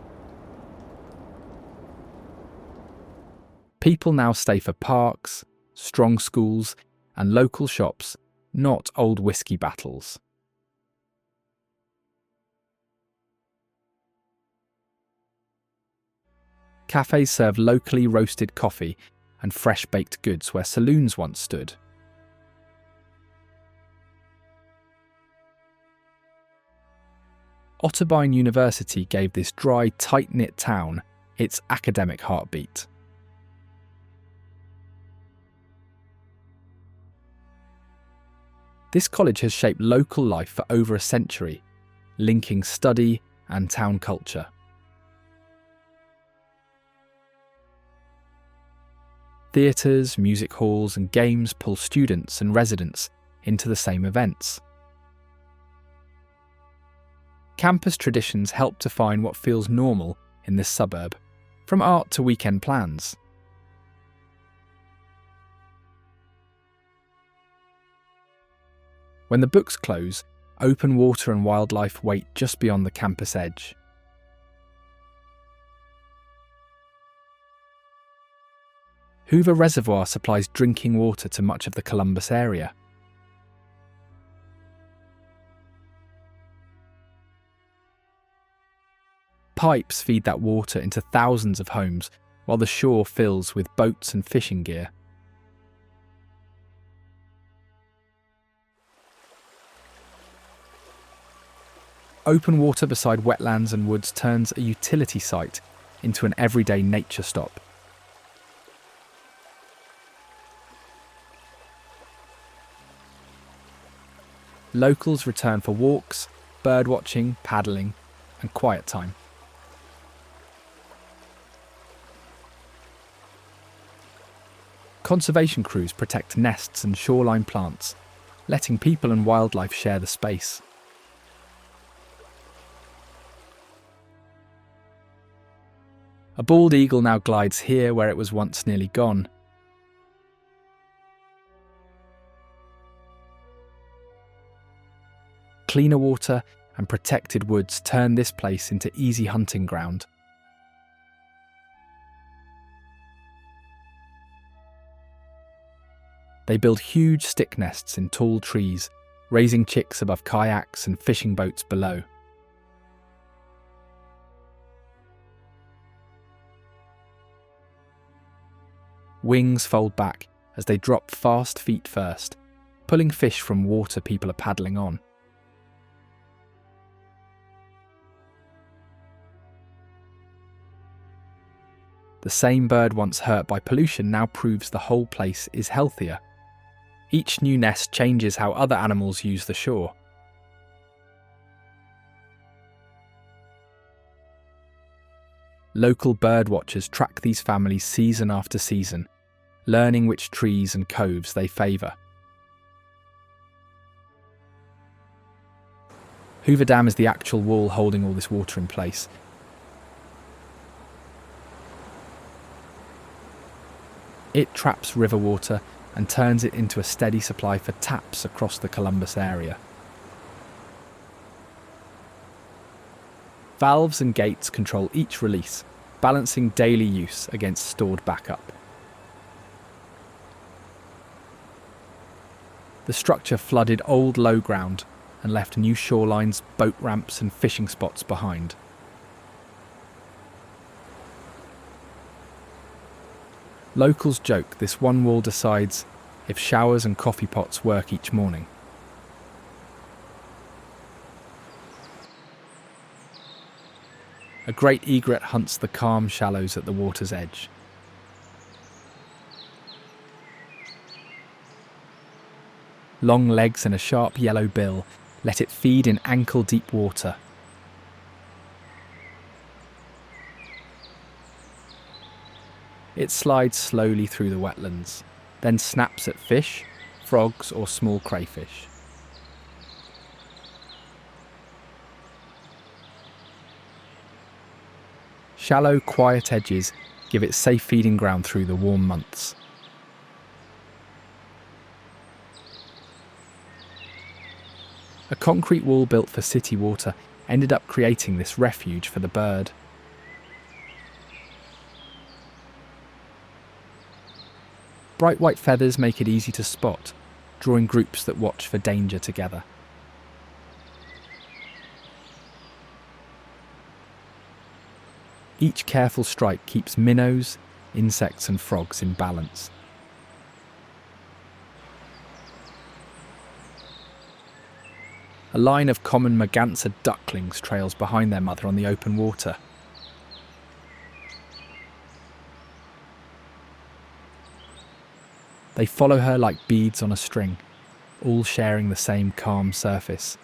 People now stay for parks, strong schools, and local shops, not old whiskey battles. Cafes serve locally roasted coffee and fresh baked goods where saloons once stood. Otterbein University gave this dry, tight-knit town its academic heartbeat. This college has shaped local life for over a century, linking study and town culture. Theatres, music halls and games pull students and residents into the same events. Campus traditions help define what feels normal in this suburb, from art to weekend plans. When the books close, open water and wildlife wait just beyond the campus edge. Hoover Reservoir supplies drinking water to much of the Columbus area. Pipes feed that water into thousands of homes, while the shore fills with boats and fishing gear. Open water beside wetlands and woods turns a utility site into an everyday nature stop. Locals return for walks, birdwatching, paddling, and quiet time. Conservation crews protect nests and shoreline plants, letting people and wildlife share the space. A bald eagle now glides here where it was once nearly gone. Cleaner water and protected woods turn this place into easy hunting ground. They build huge stick nests in tall trees, raising chicks above kayaks and fishing boats below. Wings fold back as they drop fast feet first, pulling fish from water people are paddling on. The same bird once hurt by pollution now proves the whole place is healthier. Each new nest changes how other animals use the shore. Local birdwatchers track these families season after season, learning which trees and coves they favour. Hoover Dam is the actual wall holding all this water in place. It traps river water and turns it into a steady supply for taps across the Columbus area. Valves and gates control each release, balancing daily use against stored backup. The structure flooded old low ground and left new shorelines, boat ramps and fishing spots behind. Locals joke this one wall decides if showers and coffee pots work each morning. A great egret hunts the calm shallows at the water's edge. Long legs and a sharp yellow bill let it feed in ankle-deep water. It slides slowly through the wetlands, then snaps at fish, frogs or small crayfish. Shallow, quiet edges give it safe feeding ground through the warm months. A concrete wall built for city water ended up creating this refuge for the bird. Bright white feathers make it easy to spot, drawing groups that watch for danger together. Each careful strike keeps minnows, insects and frogs in balance. A line of common merganser ducklings trails behind their mother on the open water. They follow her like beads on a string, all sharing the same calm surface.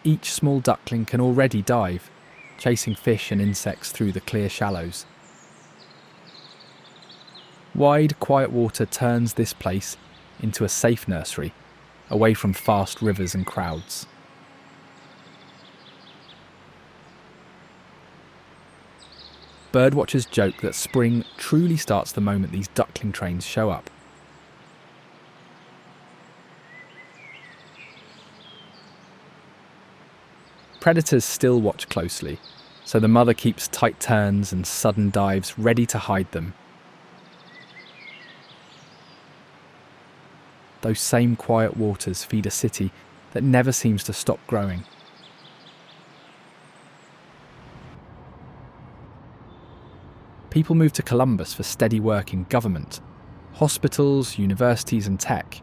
Each small duckling can already dive, chasing fish and insects through the clear shallows. Wide, quiet water turns this place into a safe nursery, away from fast rivers and crowds. Birdwatchers joke that spring truly starts the moment these duckling trains show up. Predators still watch closely, so the mother keeps tight turns and sudden dives ready to hide them. Those same quiet waters feed a city that never seems to stop growing. People move to Columbus for steady work in government, hospitals, universities and tech.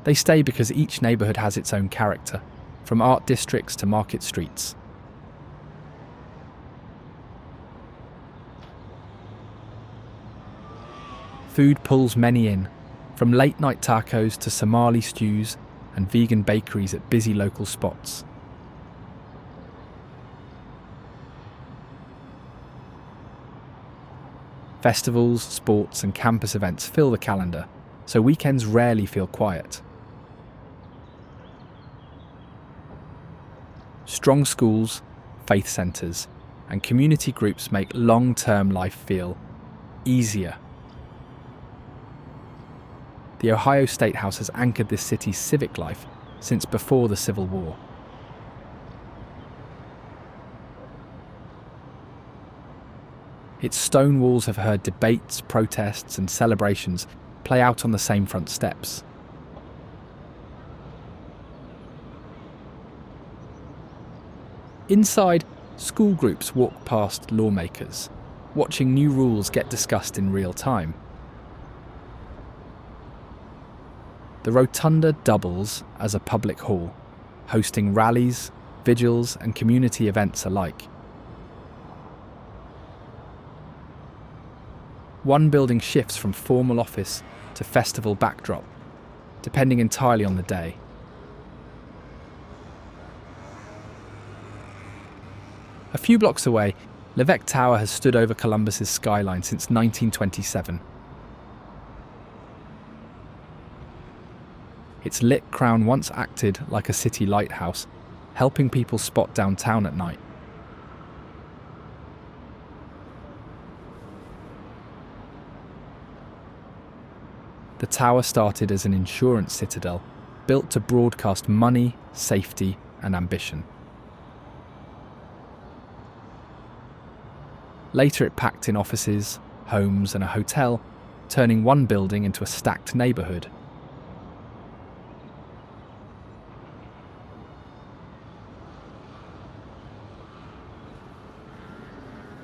They stay because each neighbourhood has its own character, from art districts to market streets. Food pulls many in, from late-night tacos to Somali stews and vegan bakeries at busy local spots. Festivals, sports and campus events fill the calendar, so weekends rarely feel quiet. Strong schools, faith centres and community groups make long-term life feel easier. The Ohio State House has anchored this city's civic life since before the Civil War. Its stone walls have heard debates, protests and celebrations play out on the same front steps. Inside, school groups walk past lawmakers, watching new rules get discussed in real time. The rotunda doubles as a public hall, hosting rallies, vigils and community events alike. One building shifts from formal office to festival backdrop, depending entirely on the day. A few blocks away, Levesque Tower has stood over Columbus's skyline since 1927. Its lit crown once acted like a city lighthouse, helping people spot downtown at night. The tower started as an insurance citadel, built to broadcast money, safety, and ambition. Later it packed in offices, homes, and a hotel, turning one building into a stacked neighbourhood.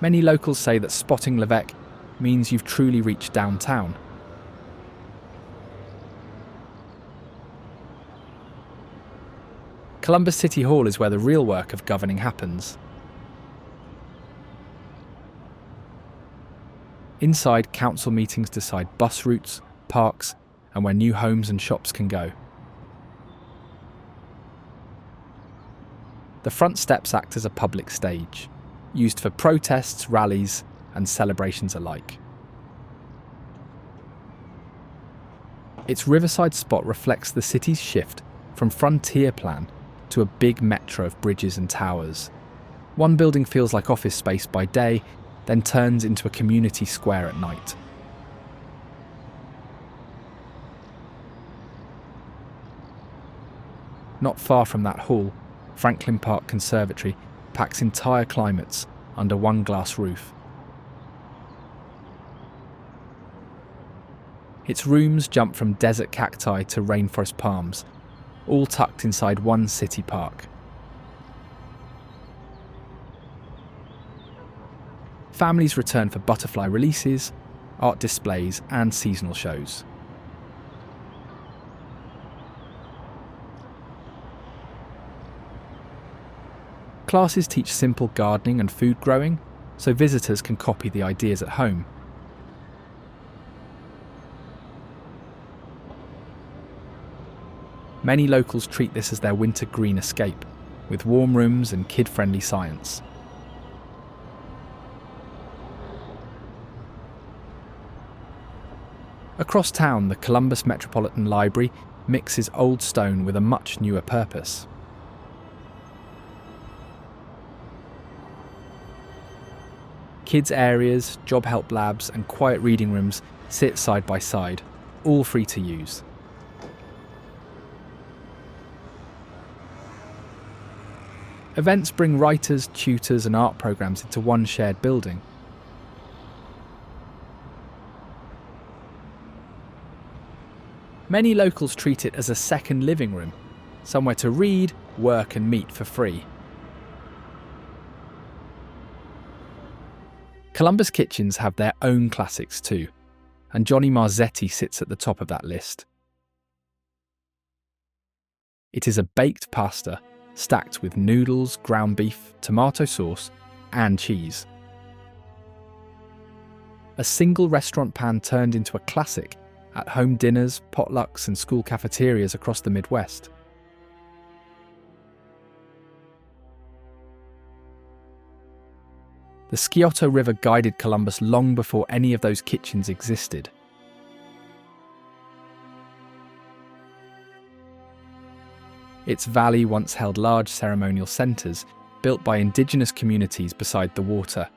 Many locals say that spotting Levesque means you've truly reached downtown. Columbus City Hall is where the real work of governing happens. Inside, council meetings decide bus routes, parks, and where new homes and shops can go. The front steps act as a public stage, used for protests, rallies, and celebrations alike. Its riverside spot reflects the city's shift from frontier plan to a big metro of bridges and towers. One building feels like office space by day, then turns into a community square at night. Not far from that hall, Franklin Park Conservatory packs entire climates under one glass roof. Its rooms jump from desert cacti to rainforest palms, all tucked inside one city park. Families return for butterfly releases, art displays, and seasonal shows. Classes teach simple gardening and food growing, so visitors can copy the ideas at home. Many locals treat this as their winter green escape, with warm rooms and kid-friendly science. Across town, the Columbus Metropolitan Library mixes old stone with a much newer purpose. Kids' areas, job help labs, and quiet reading rooms sit side by side, all free to use. Events bring writers, tutors, and art programs into one shared building. Many locals treat it as a second living room, somewhere to read, work, and meet for free. Columbus kitchens have their own classics too, and Johnny Marzetti sits at the top of that list. It is a baked pasta stacked with noodles, ground beef, tomato sauce, and cheese. A single restaurant pan turned into a classic at home dinners, potlucks, and school cafeterias across the Midwest. The Scioto River guided Columbus long before any of those kitchens existed. Its valley once held large ceremonial centres built by indigenous communities beside the water.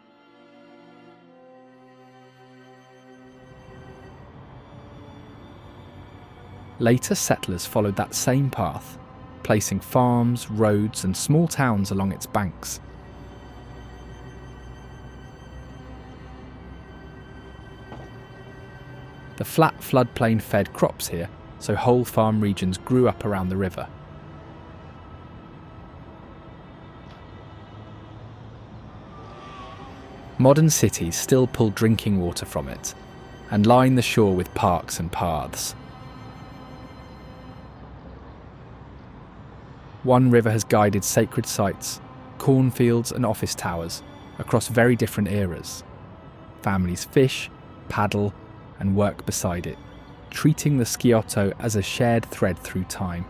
Later settlers followed that same path, placing farms, roads, and small towns along its banks. The flat floodplain fed crops here, so whole farm regions grew up around the river. Modern cities still pull drinking water from it and line the shore with parks and paths. One river has guided sacred sites, cornfields and office towers across very different eras. Families fish, paddle and work beside it, treating the Scioto as a shared thread through time.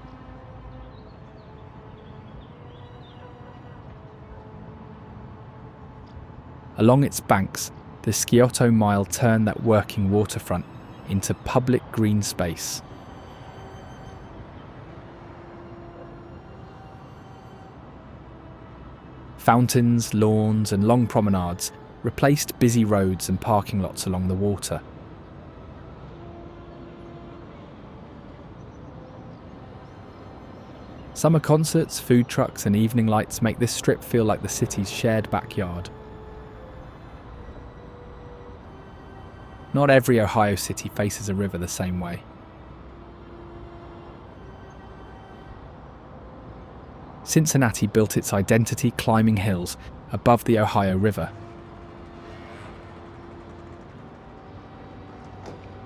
Along its banks, the Scioto Mile turned that working waterfront into public green space. Fountains, lawns and long promenades replaced busy roads and parking lots along the water. Summer concerts, food trucks and evening lights make this strip feel like the city's shared backyard. Not every Ohio city faces a river the same way. Cincinnati built its identity climbing hills above the Ohio River.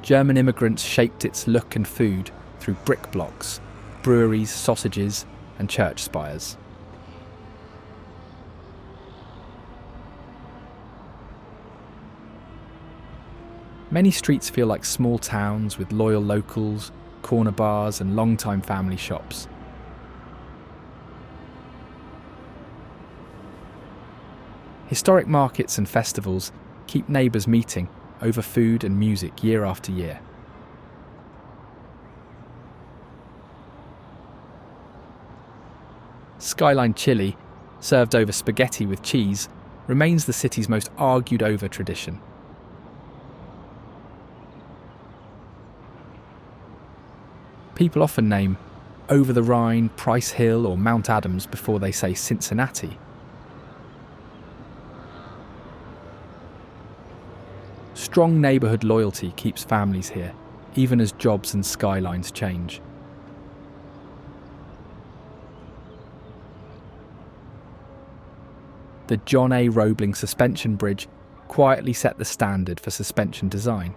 German immigrants shaped its look and food through brick blocks, breweries, sausages, and church spires. Many streets feel like small towns with loyal locals, corner bars, and long-time family shops. Historic markets and festivals keep neighbours meeting over food and music year after year. Skyline chili, served over spaghetti with cheese, remains the city's most argued over tradition. People often name Over the Rhine, Price Hill or Mount Adams before they say Cincinnati. Strong neighbourhood loyalty keeps families here, even as jobs and skylines change. The John A. Roebling suspension bridge quietly set the standard for suspension design.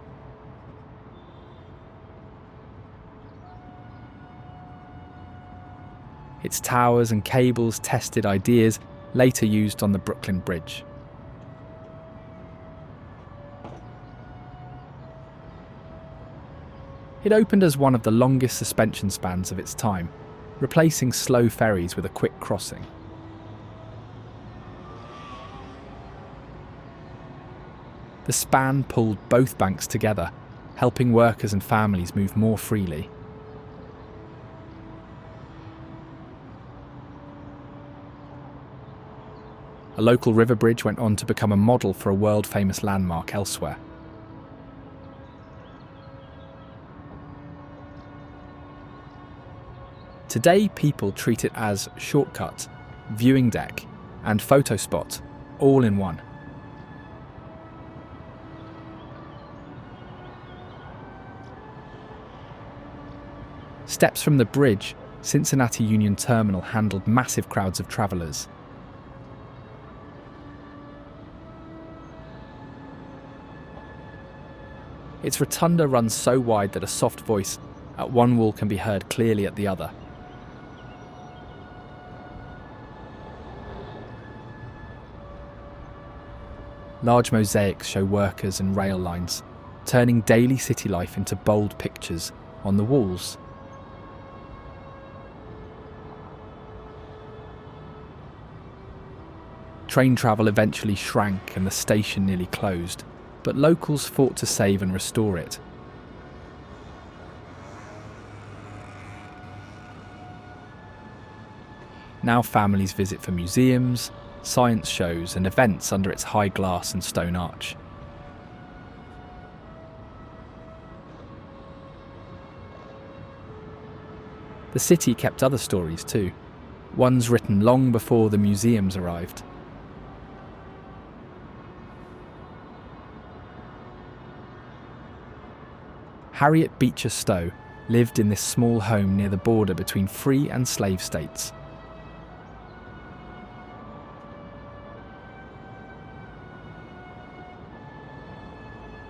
Its towers and cables tested ideas later used on the Brooklyn Bridge. It opened as one of the longest suspension spans of its time, replacing slow ferries with a quick crossing. The span pulled both banks together, helping workers and families move more freely. A local river bridge went on to become a model for a world-famous landmark elsewhere. Today, people treat it as shortcut, viewing deck, and photo spot, all in one. Steps from the bridge, Cincinnati Union Terminal handled massive crowds of travellers. Its rotunda runs so wide that a soft voice at one wall can be heard clearly at the other. Large mosaics show workers and rail lines, turning daily city life into bold pictures on the walls. Train travel eventually shrank and the station nearly closed, but locals fought to save and restore it. Now families visit for museums, science shows and events under its high glass and stone arch. The city kept other stories too, ones written long before the museums arrived. Harriet Beecher Stowe lived in this small home near the border between free and slave states.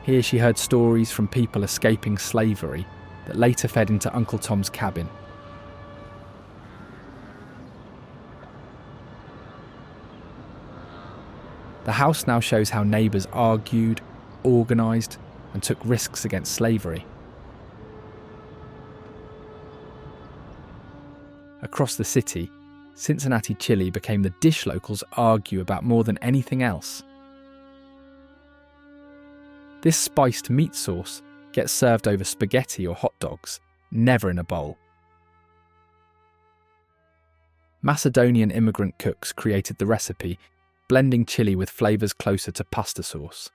Here she heard stories from people escaping slavery that later fed into Uncle Tom's Cabin. The house now shows how neighbours argued, organised, and took risks against slavery. Across the city, Cincinnati chili became the dish locals argue about more than anything else. This spiced meat sauce gets served over spaghetti or hot dogs, never in a bowl. Macedonian immigrant cooks created the recipe, blending chili with flavours closer to pasta sauce.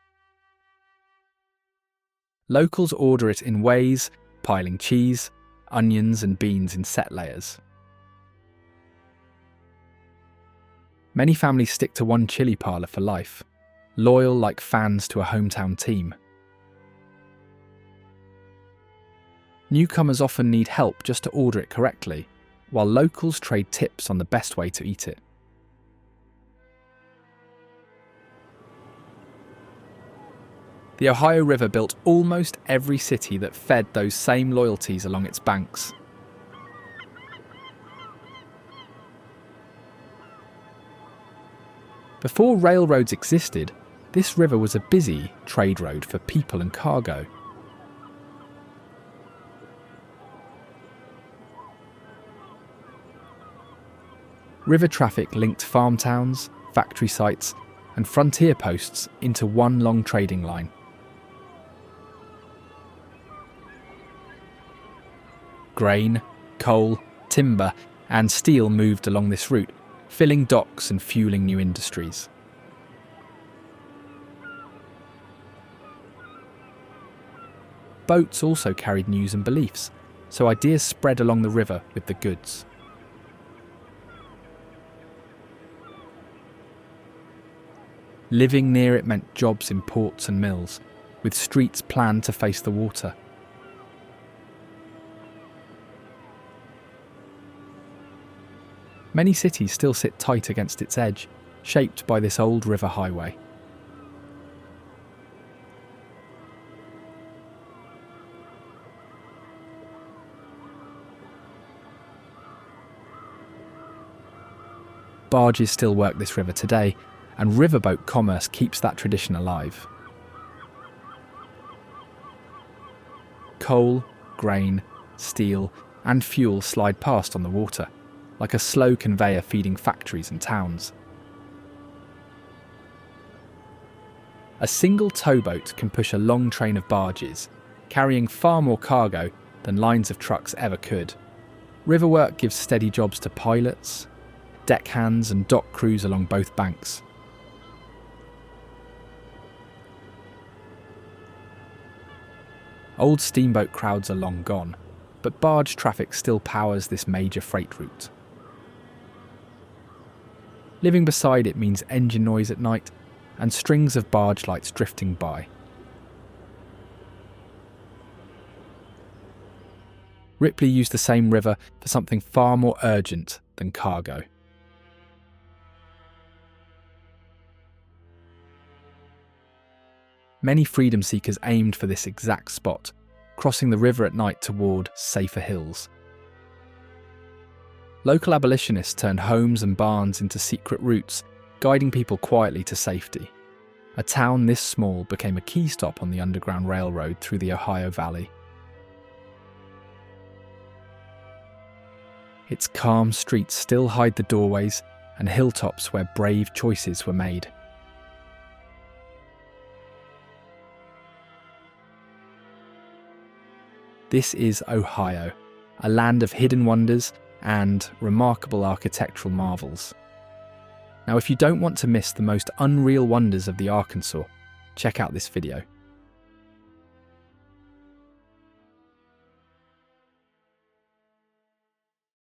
Locals order it in ways, piling cheese, onions and beans in set layers. Many families stick to one chili parlour for life, loyal like fans to a hometown team. Newcomers often need help just to order it correctly, while locals trade tips on the best way to eat it. The Ohio River built almost every city that fed those same loyalties along its banks. Before railroads existed, this river was a busy trade road for people and cargo. River traffic linked farm towns, factory sites, and frontier posts into one long trading line. Grain, coal, timber, and steel moved along this route, filling docks and fueling new industries. Boats also carried news and beliefs, so ideas spread along the river with the goods. Living near it meant jobs in ports and mills, with streets planned to face the water. Many cities still sit tight against its edge, shaped by this old river highway. Barges still work this river today, and riverboat commerce keeps that tradition alive. Coal, grain, steel, and fuel slide past on the water, like a slow conveyor feeding factories and towns. A single towboat can push a long train of barges, carrying far more cargo than lines of trucks ever could. River work gives steady jobs to pilots, deckhands and dock crews along both banks. Old steamboat crowds are long gone, but barge traffic still powers this major freight route. Living beside it means engine noise at night and strings of barge lights drifting by. Ripley used the same river for something far more urgent than cargo. Many freedom seekers aimed for this exact spot, crossing the river at night toward safer hills. Local abolitionists turned homes and barns into secret routes, guiding people quietly to safety. A town this small became a key stop on the Underground Railroad through the Ohio Valley. Its calm streets still hide the doorways and hilltops where brave choices were made. This is Ohio, a land of hidden wonders and remarkable architectural marvels. Now, if you don't want to miss the most unreal wonders of the Arkansas, check out this video.